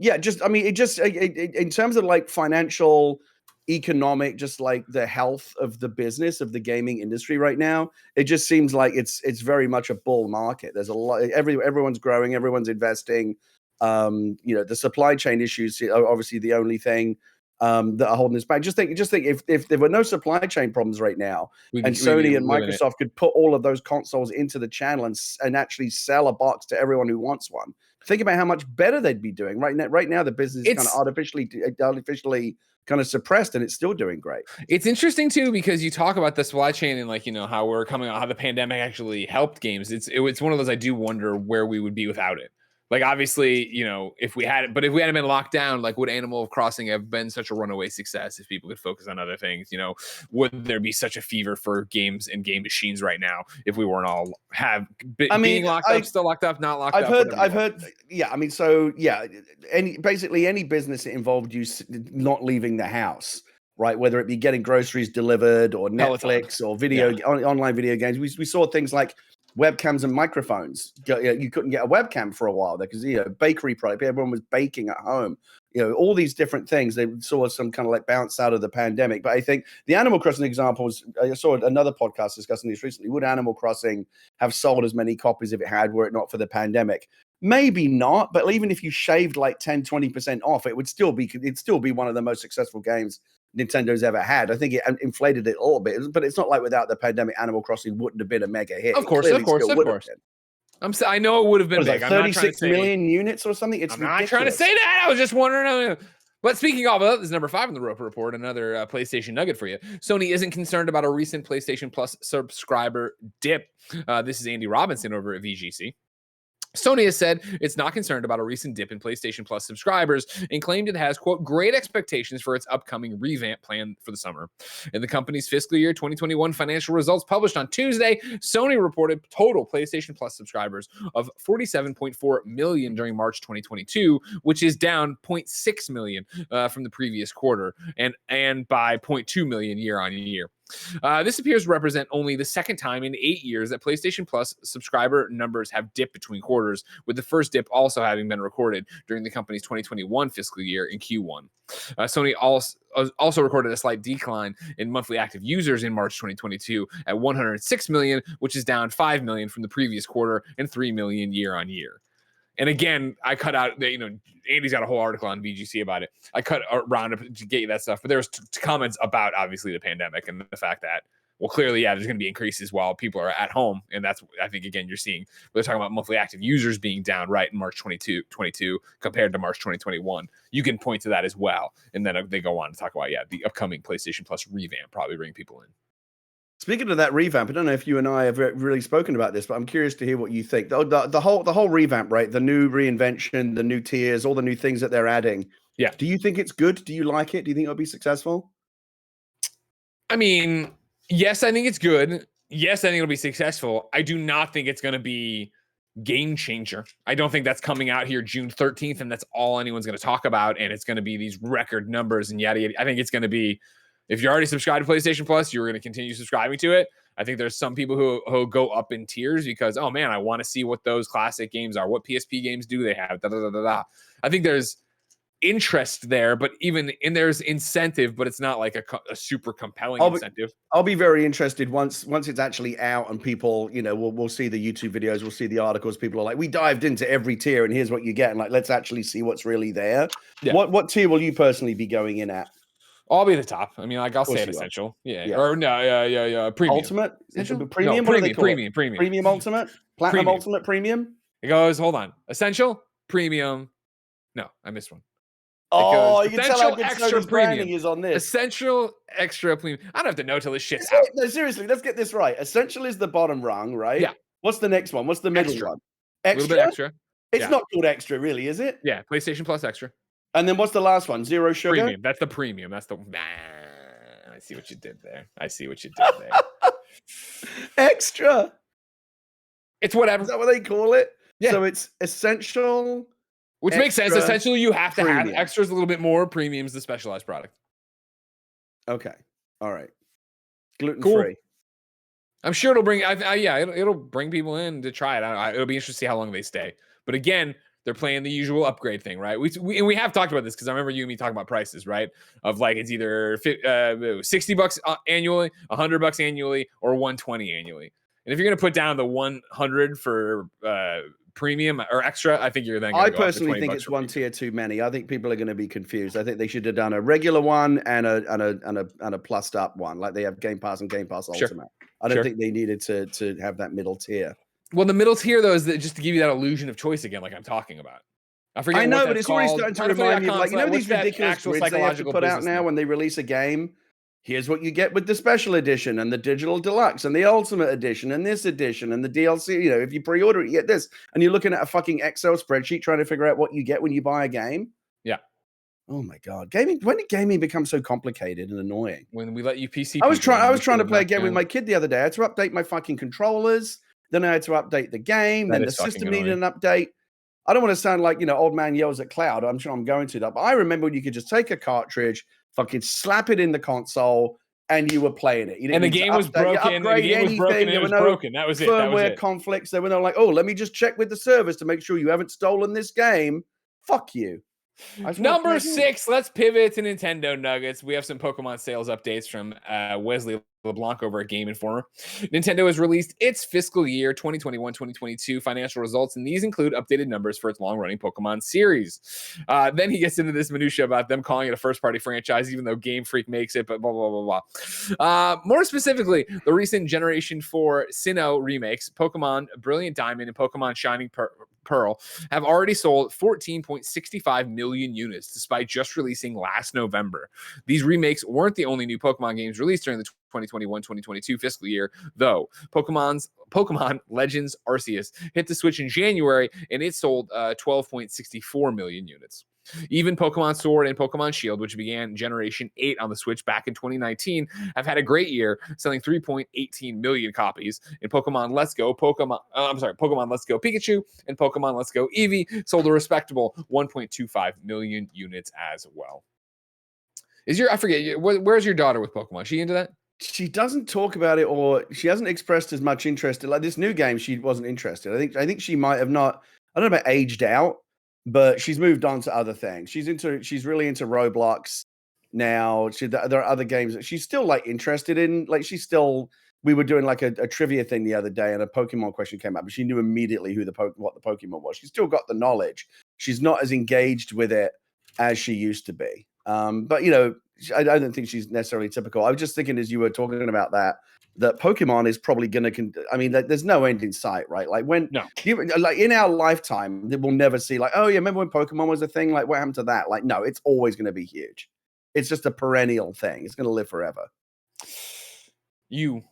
terms of like financial, economic, just like the health of the business of the gaming industry right now, it just seems like it's very much a bull market. There's a lot. Everyone's growing, everyone's investing. The supply chain issues are obviously the only thing that are holding us back. Just think if there were no supply chain problems right now, and Sony and Microsoft could put all of those consoles into the channel and actually sell a box to everyone who wants one. Think about how much better they'd be doing right now. The business is kind of artificially kind of suppressed, and it's still doing great. It's interesting too, because you talk about the supply chain and how we're coming out, how the pandemic actually helped games. It's one of those, I do wonder where we would be without it. Like, obviously, if we hadn't been locked down, like, would Animal Crossing have been such a runaway success if people could focus on other things? Would there be such a fever for games and game machines right now if we weren't all being locked up, still locked up, not locked up? I've heard. Yeah, I mean, any business that involved you not leaving the house, right? Whether it be getting groceries delivered or Netflix or online video games, we saw things like webcams and microphones. You couldn't get a webcam for a while there because bakery product. Everyone was baking at home. All these different things. They saw some kind of like bounce out of the pandemic. But I think the Animal Crossing example was. I saw another podcast discussing this recently. Would Animal Crossing have sold as many copies if it had, were it not for the pandemic? Maybe not. But even if you shaved like 10-20% off, it'd still be one of the most successful games Nintendo's ever had. I think it inflated it a little bit, but it's not like without the pandemic, Animal Crossing wouldn't have been a mega hit. Of course. I know it would have been big. 36 million units or something. I'm not trying to say that. I was just wondering. But speaking of, this is number 5 in the Roper Report, another PlayStation nugget for you. Sony isn't concerned about a recent PlayStation Plus subscriber dip. This is Andy Robinson over at VGC. Sony has said it's not concerned about a recent dip in PlayStation Plus subscribers and claimed it has, quote, great expectations for its upcoming revamp plan for the summer. In the company's fiscal year 2021 financial results published on Tuesday, Sony reported total PlayStation Plus subscribers of 47.4 million during March 2022, which is down 0.6 million from the previous quarter and by 0.2 million year on year. This appears to represent only the second time in 8 years that PlayStation Plus subscriber numbers have dipped between quarters, with the first dip also having been recorded during the company's 2021 fiscal year in Q1. Sony also recorded a slight decline in monthly active users in March 2022 at 106 million, which is down 5 million from the previous quarter and 3 million year on year. And again, I cut out, Andy's got a whole article on VGC about it. I cut around to get you that stuff, but there's comments about obviously the pandemic and the fact that, well, clearly, there's going to be increases while people are at home. And that's, I think, again, you're seeing, they're talking about monthly active users being down right in March 2022 compared to March 2021. You can point to that as well. And then they go on to talk about, the upcoming PlayStation Plus revamp probably bring people in. Speaking of that revamp, I don't know if you and I have really spoken about this, but I'm curious to hear what you think. The whole revamp, right? The new reinvention, the new tiers, all the new things that they're adding. Yeah. Do you think it's good? Do you like it? Do you think it'll be successful? I mean, yes, I think it's good. Yes, I think it'll be successful. I do not think it's going to be game changer. I don't think that's coming out here June 13th, and that's all anyone's going to talk about, and it's going to be these record numbers and yada, yada. I think it's going to be, if you're already subscribed to PlayStation Plus, you're going to continue subscribing to it. I think there's some people who go up in tiers because, oh man, I want to see what those classic games are. What PSP games do they have? I think there's interest there, but there's incentive, but it's not like a super compelling incentive. I'll be very interested once it's actually out and people, we'll see the YouTube videos, we'll see the articles. People are like, we dived into every tier and here's what you get. And like, let's actually see what's really there. Yeah. What tier will you personally be going in at? I'll be the top. I mean, like, I'll say it essential. Yeah. Or no, yeah. Premium. Ultimate? Essential? Premium? No, premium. Premium ultimate? Platinum ultimate premium? It goes, hold on. Essential, premium. No, I missed one. Oh, you can tell how good extra Sony's branding is on this. Essential, extra premium. I don't have to know till this shit's out. No, seriously, let's get this right. Essential is the bottom rung, right? Yeah. What's the next one? What's the middle one? Extra. A little bit extra. It's Yeah. not called extra, really, is it? Yeah, PlayStation Plus Extra. And then what's the last one? Zero sugar? Premium. That's the premium. That's the. I see what you did there. I see what you did there. Extra. It's whatever. Is that what they call it? Yeah. So it's essential. Which makes sense. extra, Essentially, you have to have premium. extras a little bit more. Premium's the specialized product. Okay. All right. Gluten Cool. free. I'm sure it'll bring. Yeah, it'll bring people in to try it. It'll be interesting to see how long they stay. But again, they're playing the usual upgrade thing, right? We have talked about this because I remember you and me talking about prices, right? Of like it's either $60 annually, $100 annually, or $120 annually. And if you're gonna put down the $100 for premium or extra, I think you're then. I personally think it's one tier too many. I think people are going to be confused. I think they should have done a regular one and a plussed up one, like they have Game Pass and Game Pass Ultimate. I don't think they needed to have that middle tier. Well, the middle tier though is just to give you that illusion of choice again, like I'm talking about. I know, but it's already starting to remind me, like, you know, these ridiculous grids they have to put out now when they release a game. Here's what you get with the special edition and the digital deluxe and the ultimate edition and this edition and the DLC. You know, if you pre-order it, you get this. And you're looking at a fucking Excel spreadsheet trying to figure out what you get when you buy a game. Yeah. Oh my God. When did gaming become so complicated and annoying? When we let you PC. I was trying to play a game with my kid the other day. I had to update my fucking controllers. Then I had to update the game. Then the system needed an update. I don't want to sound like, old man yells at cloud. I'm sure I'm going to that. But I remember when you could just take a cartridge, fucking slap it in the console, and you were playing it. And the game was broken. The game was broken. It was broken. That was it. Firmware conflicts. They were no like, oh, let me just check with the servers to make sure you haven't stolen this game. Fuck you. Number 6, let's pivot to Nintendo Nuggets. We have some Pokemon sales updates from Wesley LeBlanc over at Game Informer. Nintendo has released its fiscal year 2021-2022 financial results, and these include updated numbers for its long-running Pokemon series. Then he gets into this minutia about them calling it a first-party franchise, even though Game Freak makes it, but blah, blah, blah, blah. More specifically, the recent Generation 4 Sinnoh remakes, Pokemon Brilliant Diamond and Pokemon Shining Pearl, have already sold 14.65 million units, despite just releasing last November. These remakes weren't the only new Pokemon games released during the 2021-2022 fiscal year, though. Pokemon Legends Arceus hit the Switch in January, and it sold 12.64 million units. Even Pokemon Sword and Pokemon Shield, which began Generation 8 on the Switch back in 2019, have had a great year, selling 3.18 million copies. And Pokemon Let's Go Pikachu and Pokemon Let's Go Eevee sold a respectable 1.25 million units as well. Where's your daughter with Pokemon? Is she into that? She doesn't talk about it, or she hasn't expressed as much interest. Like this new game, she wasn't interested. I think she might have not. I don't know about aged out, but she's moved on to other things. She's really into Roblox now. There are other games that she's still like interested in. Like we were doing like a trivia thing the other day, and a Pokemon question came up, but she knew immediately what the Pokemon was. She's still got the knowledge. She's not as engaged with it as she used to be. But I don't think she's necessarily typical. I was just thinking as you were talking about that Pokemon is probably going to, there's no end in sight, right? Like in our lifetime, we'll never see like, oh yeah, remember when Pokemon was a thing? Like what happened to that? Like, no, it's always going to be huge. It's just a perennial thing. It's going to live forever. You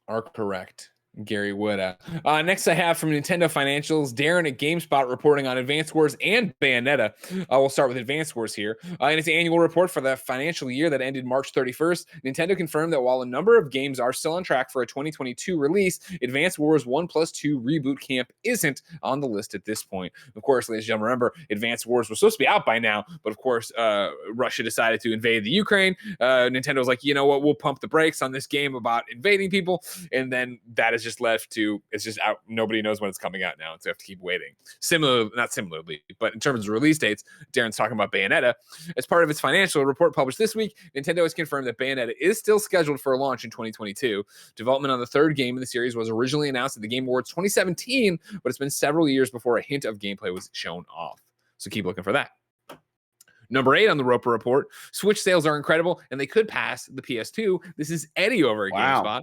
are correct, Gary Wood. Next I have from Nintendo Financials, Darryn at GameSpot reporting on Advance Wars and Bayonetta. We'll start with Advance Wars here. In its annual report for the financial year that ended March 31st, Nintendo confirmed that while a number of games are still on track for a 2022 release, Advance Wars 1+2 Reboot Camp isn't on the list at this point. Of course, ladies and gentlemen, remember, Advance Wars was supposed to be out by now, but of course, Russia decided to invade the Ukraine. Nintendo was like, you know what, we'll pump the brakes on this game about invading people, and then that is just left to, it's just out. Nobody knows when it's coming out now, so you have to keep waiting. Not similarly, but in terms of release dates, Darren's talking about Bayonetta. As part of its financial report published this week, Nintendo has confirmed that Bayonetta is still scheduled for a launch in 2022. Development on the third game in the series was originally announced at the Game Awards 2017, but it's been several years before a hint of gameplay was shown off. So keep looking for that. Number 8 on the Roper Report, Switch sales are incredible, and they could pass the PS2. This is Eddie over at GameSpot.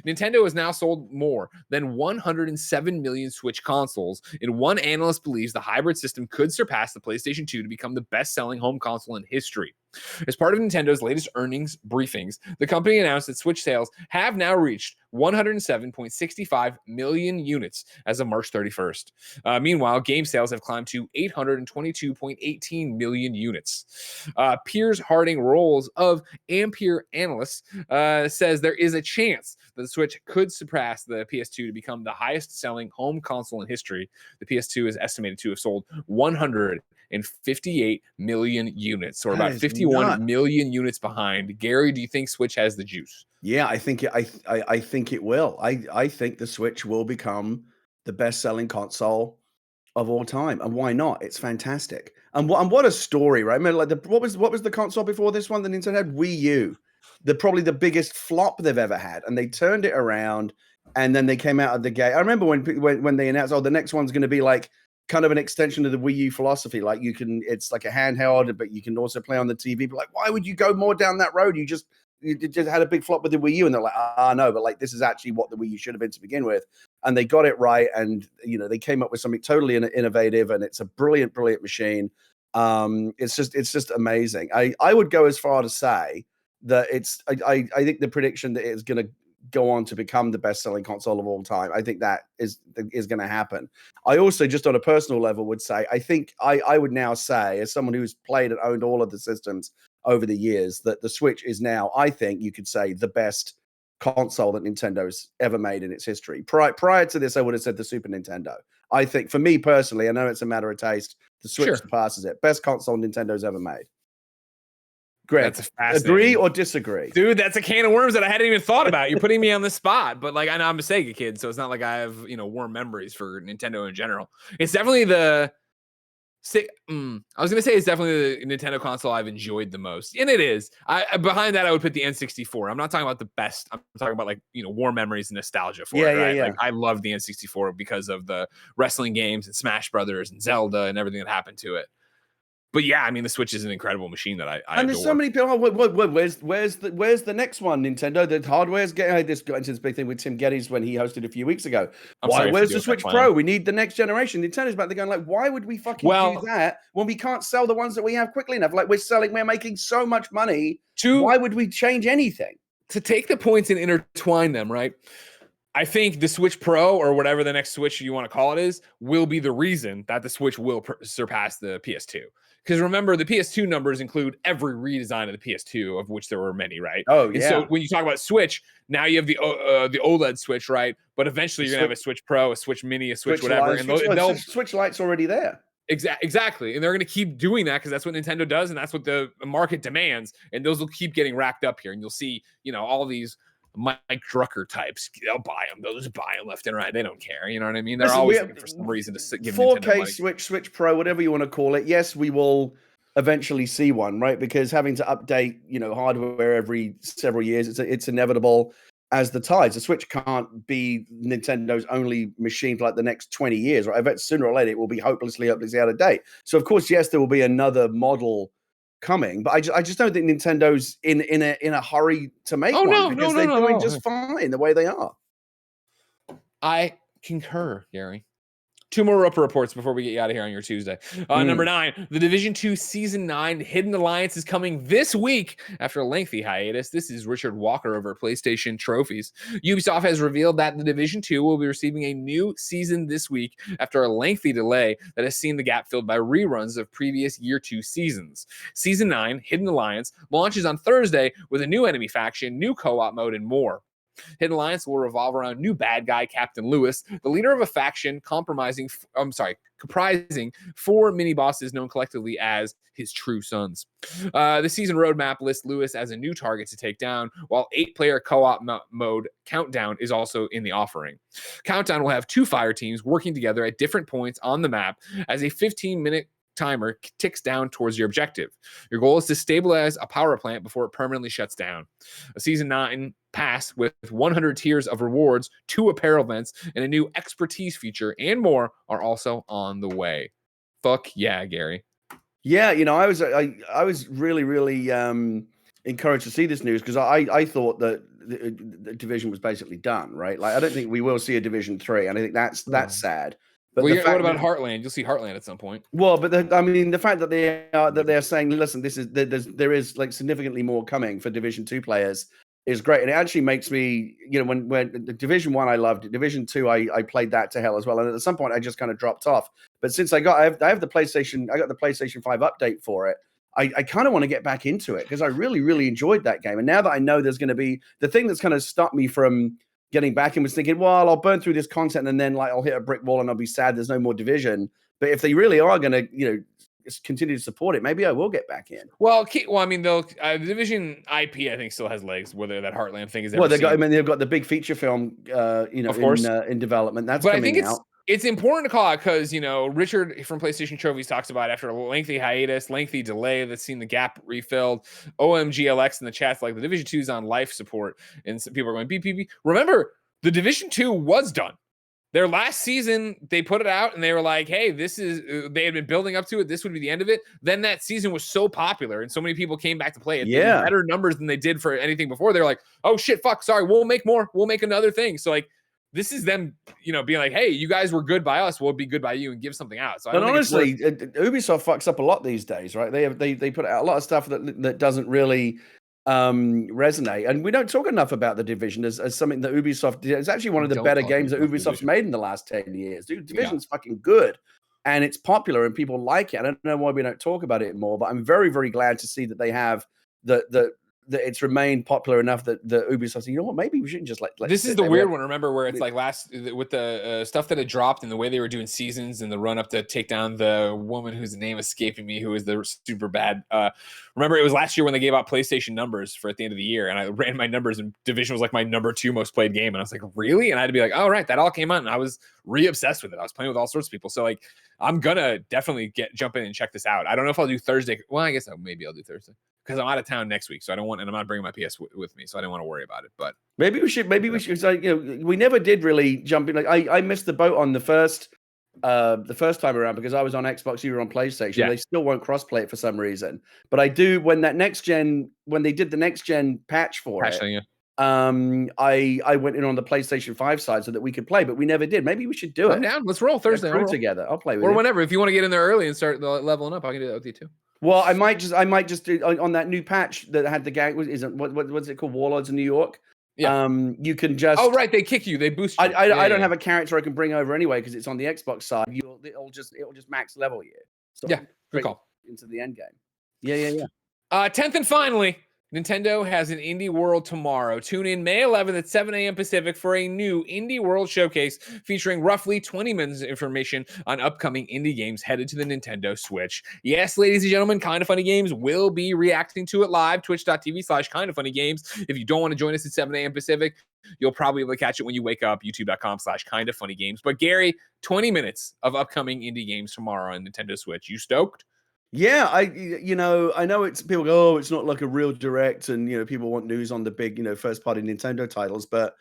Nintendo has now sold more than 107 million Switch consoles, and one analyst believes the hybrid system could surpass the PlayStation 2 to become the best-selling home console in history. As part of Nintendo's latest earnings briefings, the company announced that Switch sales have now reached 107.65 million units as of March 31st. Meanwhile, game sales have climbed to 822.18 million units. Piers Harding Rolls of Ampere Analysts says there is a chance that the Switch could surpass the PS2 to become the highest selling home console in history. The PS2 is estimated to have sold 158 million units, or That about is 51 nuts. million units behind. Gary, do you think Switch has the juice? Yeah, I think I think it will. I think the Switch will become the best-selling console of all time, and why not? It's fantastic. And what a story, right? I mean, like what was the console before this one? The Nintendo had Wii U, probably the biggest flop they've ever had, and they turned it around, and then they came out of the gate. I remember when they announced, oh, the next one's going to be like kind of an extension of the Wii U philosophy, like it's like a handheld, but you can also play on the TV. But like, why would you go more down that road? You just had a big flop with the Wii U, and they're like, no, but like this is actually what the Wii U should have been to begin with, and they got it right, and they came up with something totally innovative, and it's a brilliant machine. It's just amazing. I would go as far to say that I think the prediction that it's going to go on to become the best-selling console of all time, I think that is going to happen. I also, just on a personal level, would say I think I would now say, as someone who's played and owned all of the systems over the years, that the Switch is now, I think you could say, the best console that Nintendo's ever made in its history. Prior to this, I would have said the Super Nintendo. I think, for me personally, I know it's a matter of taste, the Switch surpasses it. Best console Nintendo's ever made. Greg, agree or disagree? Dude, that's a can of worms that I hadn't even thought about. You're putting me on the spot, but like, I know I'm a Sega kid, so it's not like I have, warm memories for Nintendo in general. It's definitely I was going to say it's definitely the Nintendo console I've enjoyed the most. And it is. Behind that, I would put the N64. I'm not talking about the best. I'm talking about warm memories and nostalgia for it, right? Yeah. Like, I love the N64 because of the wrestling games and Smash Brothers and Zelda and everything that happened to it. But yeah, I mean, the Switch is an incredible machine that I and there's adore. so many people. Where's the next one? Nintendo, the hardware's getting. I just got into this big thing with Tim Geddes when he hosted a few weeks ago. Where's the Switch Pro? We need the next generation. Nintendo's back there going like, why would we fucking do that when we can't sell the ones that we have quickly enough? Like we're making so much money. Why would we change anything? To take the points and intertwine them, right? I think the Switch Pro, or whatever the next Switch you want to call it is, will be the reason that the Switch will surpass the PS2. Because remember, the PS2 numbers include every redesign of the PS2, of which there were many, right? Oh, yeah. And so when you talk about Switch, now you have the OLED Switch, right? But eventually you're going to have a Switch Pro, a Switch Mini, a Switch whatever. And Switch Lite's already there. Exactly. And they're going to keep doing that because that's what Nintendo does, and that's what the market demands. And those will keep getting racked up here. And you'll see, all these Mike Drucker types, they'll buy them. They'll just buy them left and right. They don't care. You know what I mean? They're always looking for some reason to give 4K Switch Pro, whatever you want to call it. Yes, we will eventually see one, right? Because having to update, hardware every several years, it's inevitable as the tides. The Switch can't be Nintendo's only machine for like the next 20 years, right? I bet sooner or later it will be hopelessly out of date. So of course, yes, there will be another model coming, but I just don't think Nintendo's in a hurry to make one because they're doing just fine the way they are. I concur, Gary. Two more Roper reports before we get you out of here on your Tuesday. Number 9, the Division 2 Season 9 Hidden Alliance is coming this week after a lengthy hiatus. This is Richard Walker over PlayStation Trophies. Ubisoft has revealed that the Division 2 will be receiving a new season this week after a lengthy delay that has seen the gap filled by reruns of previous Year 2 seasons. Season 9 Hidden Alliance launches on Thursday with a new enemy faction, new co-op mode, and more. Hidden Alliance will revolve around new bad guy Captain Lewis, the leader of a faction comprising 4 mini-bosses known collectively as his true sons. The season roadmap lists Lewis as a new target to take down, while 8-player co-op mode Countdown is also in the offering. Countdown will have 2 fire teams working together at different points on the map as a 15-minute timer ticks down towards your objective. Your goal is to stabilize a power plant before it permanently shuts down. A Season 9 pass with 100 tiers of rewards, 2 apparel events, and a new expertise feature and more are also on the way. Fuck yeah, Gary. Yeah, I was really encouraged to see this news because I thought that the Division was basically done, right? Like I don't think we will see a Division 3, and I think that's sad. But what about Heartland? You'll see Heartland at some point. Well, but the fact that they're saying, listen, there is like significantly more coming for Division 2 players. is great, and it actually makes me, when the Division 1 I loved it. Division 2 I played that to hell as well, and at some point I just kind of dropped off. But since I have the PlayStation, I got the PlayStation 5 update for it. I kind of want to get back into it because I really enjoyed that game. And now that I know there's going to be the thing that's kind of stopped me from getting back in was thinking, well, I'll burn through this content and then like I'll hit a brick wall and I'll be sad there's no more Division. But if they really are going to, continue to support it, maybe I will get back in. Well, I mean, the Division IP I think still has legs. Whether that Heartland thing is ever they've got the big feature film, of course, in development. That's but coming I think out. It's important to call out because, Richard from PlayStation Trophies talks about after a lengthy hiatus, lengthy delay that's seen the gap refilled. OMGLX in the chat's like the Division 2 is on life support. And some people are going, BPP. Remember, the Division 2 was done. Their last season, they put it out and they were like, hey, they had been building up to it. This would be the end of it. Then that season was so popular and so many people came back to play it. They did better numbers than they did for anything before. They're like, oh shit, fuck, sorry, we'll make more. We'll make another thing. So like, this is them, being like, hey, you guys were good by us. We'll be good by you and give something out. So, but honestly, Ubisoft fucks up a lot these days, right? They put out a lot of stuff that doesn't really resonate, and we don't talk enough about the Division as something that Ubisoft did. It's actually one of the better games that Ubisoft's made in the last 10 years. Dude, Division's fucking good, and it's popular, and people like it. I don't know why we don't talk about it more, but I'm very glad to see that they have that it's remained popular enough that the Ubisoft said, maybe we shouldn't just like. This is the weird one. Remember where it's like with the stuff that had dropped and the way they were doing seasons and the run up to take down the woman whose name escaping me, who is the super bad. Remember it was last year when they gave out PlayStation numbers for at the end of the year, and I ran my numbers, and Division was like my number 2 most played game, and I was like, really? And I had to be like, oh right, that all came out, and I was re-obsessed with it. I was playing with all sorts of people, so like I'm gonna definitely jump in and check this out. I don't know if I'll do Thursday. Well, I guess maybe I'll do Thursday because I'm out of town next week, so and I'm not bringing my PS with me, so I don't want to worry about it. But maybe we should. We never did really jump in. Like I missed the boat on the first time around because I was on Xbox, you were on PlayStation. Yeah. They still won't cross-play it for some reason, but I do when they did the next gen patch for it. Yeah. I went in on the PlayStation 5 side so that we could play, but we never did. Maybe we should do it. Down. Let's roll Thursday. Let's roll together. I'll play with you. Or whenever. If you want to get in there early and start leveling up, I can do that with you too. Well, I might just do on that new patch that had the gang. What's it called? Warlords of New York. Yeah. You can just. Oh right, they kick you. They boost you. I don't have a character I can bring over anyway because it's on the Xbox side. It'll just max level you. So yeah. Good call. Into the end game. Yeah. 10th and finally, Nintendo has an Indie World tomorrow. Tune in May 11th at 7 a.m. Pacific for a new Indie World showcase featuring roughly 20 minutes of information on upcoming indie games headed to the Nintendo Switch. Yes, ladies and gentlemen, Kinda Funny Games will be reacting to it live, twitch.tv/KindaFunnyGames. If you don't want to join us at 7 a.m. Pacific, you'll probably be able to catch it when you wake up, youtube.com/KindaFunnyGames. But Gary, 20 minutes of upcoming indie games tomorrow on Nintendo Switch. You stoked? Yeah, I know it's people go, oh, it's not like a real direct, and people want news on the big, first party Nintendo titles. But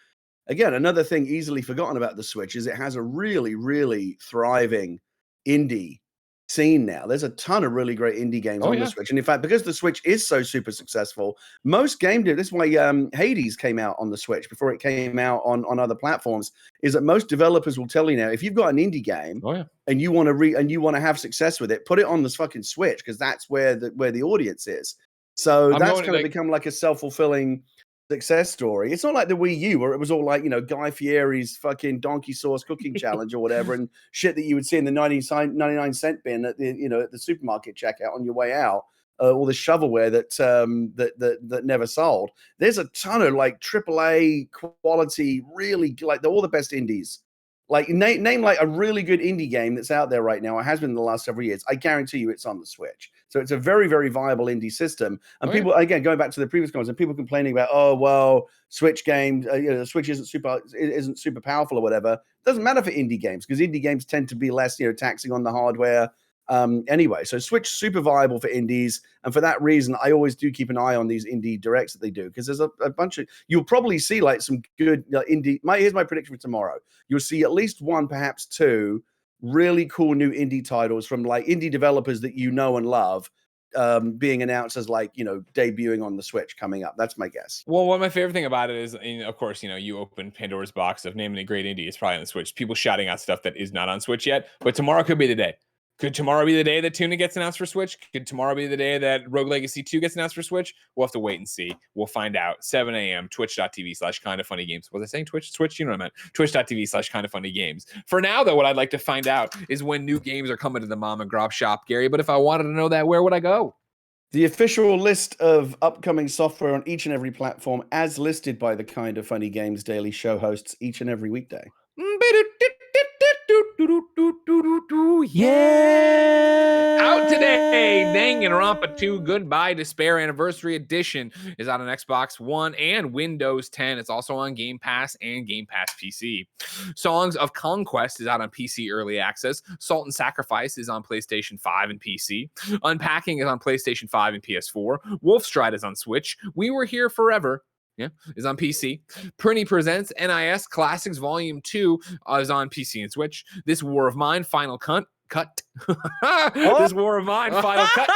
again, another thing easily forgotten about the Switch is it has a really thriving indie scene now. There's a ton of really great indie games on the Switch. And in fact, because the Switch is so super successful, most game this is why Hades came out on the Switch before it came out on other platforms, is that most developers will tell you now, if you've got an indie game and you want to have success with it, put it on this fucking Switch because that's where the audience is. So that's kind of become like a self-fulfilling success story. It's not like the Wii U where it was all like, Guy Fieri's fucking donkey sauce cooking challenge or whatever and shit that you would see in the 99-cent bin at the, at the supermarket checkout on your way out, all the shovelware that never sold. There's a ton of like AAA quality, really like all the best indies. Like name like a really good indie game that's out there right now. It has been in the last several years. I guarantee you it's on the Switch. So it's a very, very viable indie system. And people, again, going back to the previous comments, and people complaining about, oh, well, Switch games, the Switch isn't super powerful or whatever. It doesn't matter for indie games because indie games tend to be less, taxing on the hardware. Anyway, so Switch super viable for indies, and for that reason, I always do keep an eye on these indie directs that they do because there's a bunch of. You'll probably see like some good indie. Here's my prediction for tomorrow. You'll see at least one, perhaps two, really cool new indie titles from like indie developers that you know and love, being announced as like debuting on the Switch coming up. That's my guess. Well, what my favorite thing about it is, of course, you open Pandora's box of naming a great indie. It's probably on the Switch. People shouting out stuff that is not on Switch yet, but tomorrow could be the day. Could tomorrow be the day that Tuna gets announced for Switch? Could tomorrow be the day that Rogue Legacy 2 gets announced for Switch? We'll have to wait and see. We'll find out. 7 a.m. Twitch.tv/kindoffunnygames. Was I saying Twitch? Switch, you know what I meant. Twitch.tv/kindoffunnygames. For now, though, what I'd like to find out is when new games are coming to the mom and grop shop, Gary. But if I wanted to know that, where would I go? The official list of upcoming software on each and every platform, as listed by the Kind of Funny Games Daily Show hosts each and every weekday. Yeah. Out today, Danganronpa 2 Goodbye Despair Anniversary Edition is out on Xbox One and Windows 10. It's also on Game Pass and Game Pass PC. Songs of Conquest is out on PC Early Access. Salt and Sacrifice is on PlayStation 5 and PC. Unpacking is on PlayStation 5 and PS4. Wolfstride is on Switch. We Were Here Forever is on PC. Prinny Presents NIS Classics Volume 2 is on PC and Switch. This War of Mine Final Cut. This War of Mine Final Cut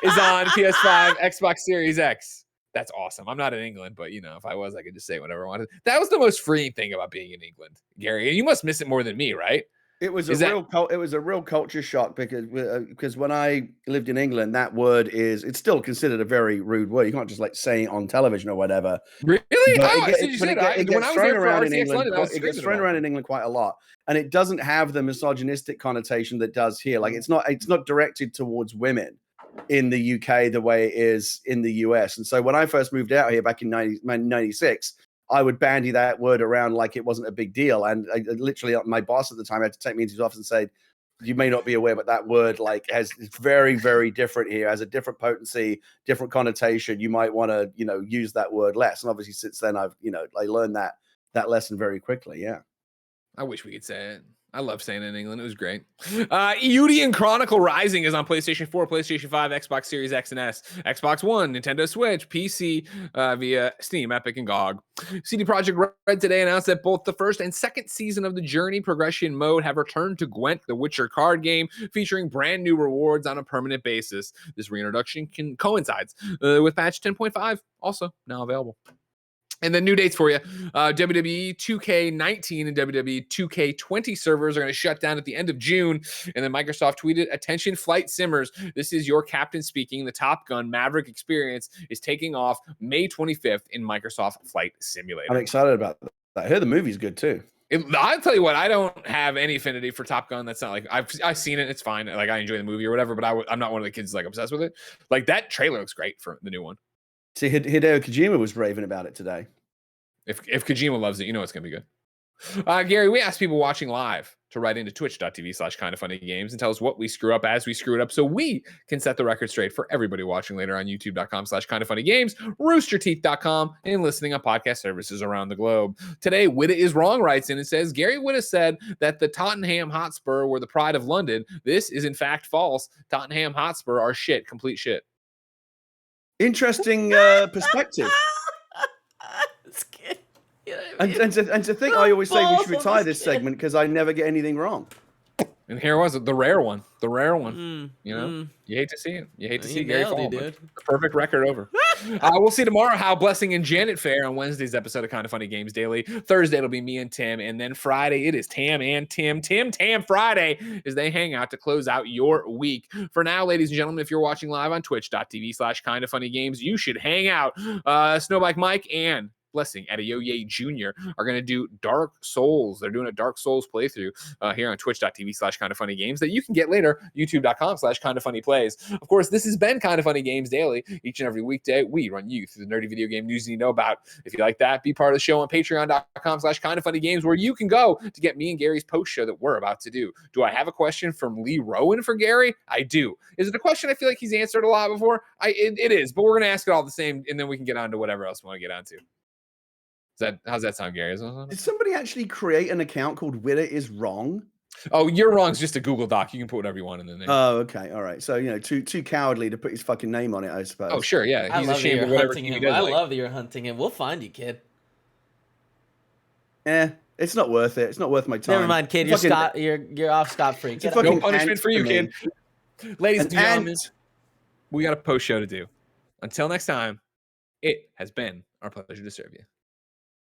is on PS5, Xbox Series X. That's awesome. I'm not in England, but if I was, I could just say whatever I wanted. That was the most freeing thing about being in England, Gary. And you must miss it more than me, right? It was a real culture shock because when I lived in England, that word it's still considered a very rude word. You can't just say it on television or whatever. Really? It gets thrown around in England. It gets thrown around in England quite a lot, and it doesn't have the misogynistic connotation that does here. Like it's not directed towards women in the UK the way it is in the US. And so when I first moved out here back in 96. I would bandy that word around like it wasn't a big deal. And I literally, my boss at the time had to take me into his office and say, you may not be aware, but that word it's very, very different here, has a different potency, different connotation. You might want to, use that word less. And obviously since then I learned that lesson very quickly. Yeah. I wish we could say it. I love saying it in England. It was great. Erudian Chronicle Rising is on PlayStation 4, PlayStation 5, Xbox Series X and S, Xbox One, Nintendo Switch, PC via Steam, Epic, and GOG. CD Projekt Red today announced that both the first and second season of the Journey progression mode have returned to Gwent, the Witcher card game, featuring brand new rewards on a permanent basis. This reintroduction coincides with patch 10.5, also now available. And then new dates for you. WWE 2K19 and WWE 2K20 servers are going to shut down at the end of June. And then Microsoft tweeted, "Attention flight simmers. This is your captain speaking. The Top Gun Maverick experience is taking off May 25th in Microsoft Flight Simulator." I'm excited about that. I heard the movie's good too. I'll tell you what, I don't have any affinity for Top Gun. That's not I've seen it. It's fine. I enjoy the movie or whatever, but I'm not one of the kids obsessed with it. That trailer looks great for the new one. See, Hideo Kojima was raving about it today. If Kojima loves it, it's going to be good. Gary, we asked people watching live to write into twitch.tv/kindoffunnygames and tell us what we screw up as we screw it up so we can set the record straight for everybody watching later on youtube.com/kindoffunnygames, roosterteeth.com, and listening on podcast services around the globe. Today, Witta is Wrong writes in and says, Gary Witta said that the Tottenham Hotspur were the pride of London. This is in fact false. Tottenham Hotspur are shit, complete shit. Interesting perspective. You know what I mean? And to think, I always say we should retire this segment because I never get anything wrong. And here was it, the rare one. You hate to see it. You hate to see Gary fall. Dude. Perfect record over. We'll see tomorrow how Blessing and Janet fare on Wednesday's episode of Kind of Funny Games Daily. Thursday it'll be me and Tim, and then Friday it is Tam and Tim. Tam Friday as they hang out to close out your week. For now, ladies and gentlemen, if you're watching live on twitch.tv/kindoffunnygames, you should hang out. Snowbike Mike and Blessing Adeoye Jr. are going to do Dark Souls. They're doing a Dark Souls playthrough here on twitch.tv/kindoffunnygames that you can get later, youtube.com/kindoffunnyplays. Of course, this has been Kind of Funny Games Daily. Each and every weekday, we run you through the nerdy video game news you know about. If you like that, be part of the show on patreon.com/kindoffunnygames, where you can go to get me and Gary's post show that we're about to do. Do I have a question from Lee Rowan for Gary? I do. Is it a question I feel like he's answered a lot before? It is, but we're going to ask it all the same, and then we can get on to whatever else we want to get onto. How's that sound, Gary? Did somebody actually create an account called Witta is Wrong? Oh, You're Wrong is just a Google Doc. You can put whatever you want in there. Oh, okay. All right. So, too cowardly to put his fucking name on it, I suppose. Oh, sure. Yeah. He's ashamed of whatever he does. I love that you're hunting him. We'll find you, kid. It's not worth it. It's not worth my time. Never mind, kid. You're off scot-free. No punishment for you, kid. Ladies and gentlemen, we got a post show to do. Until next time, it has been our pleasure to serve you.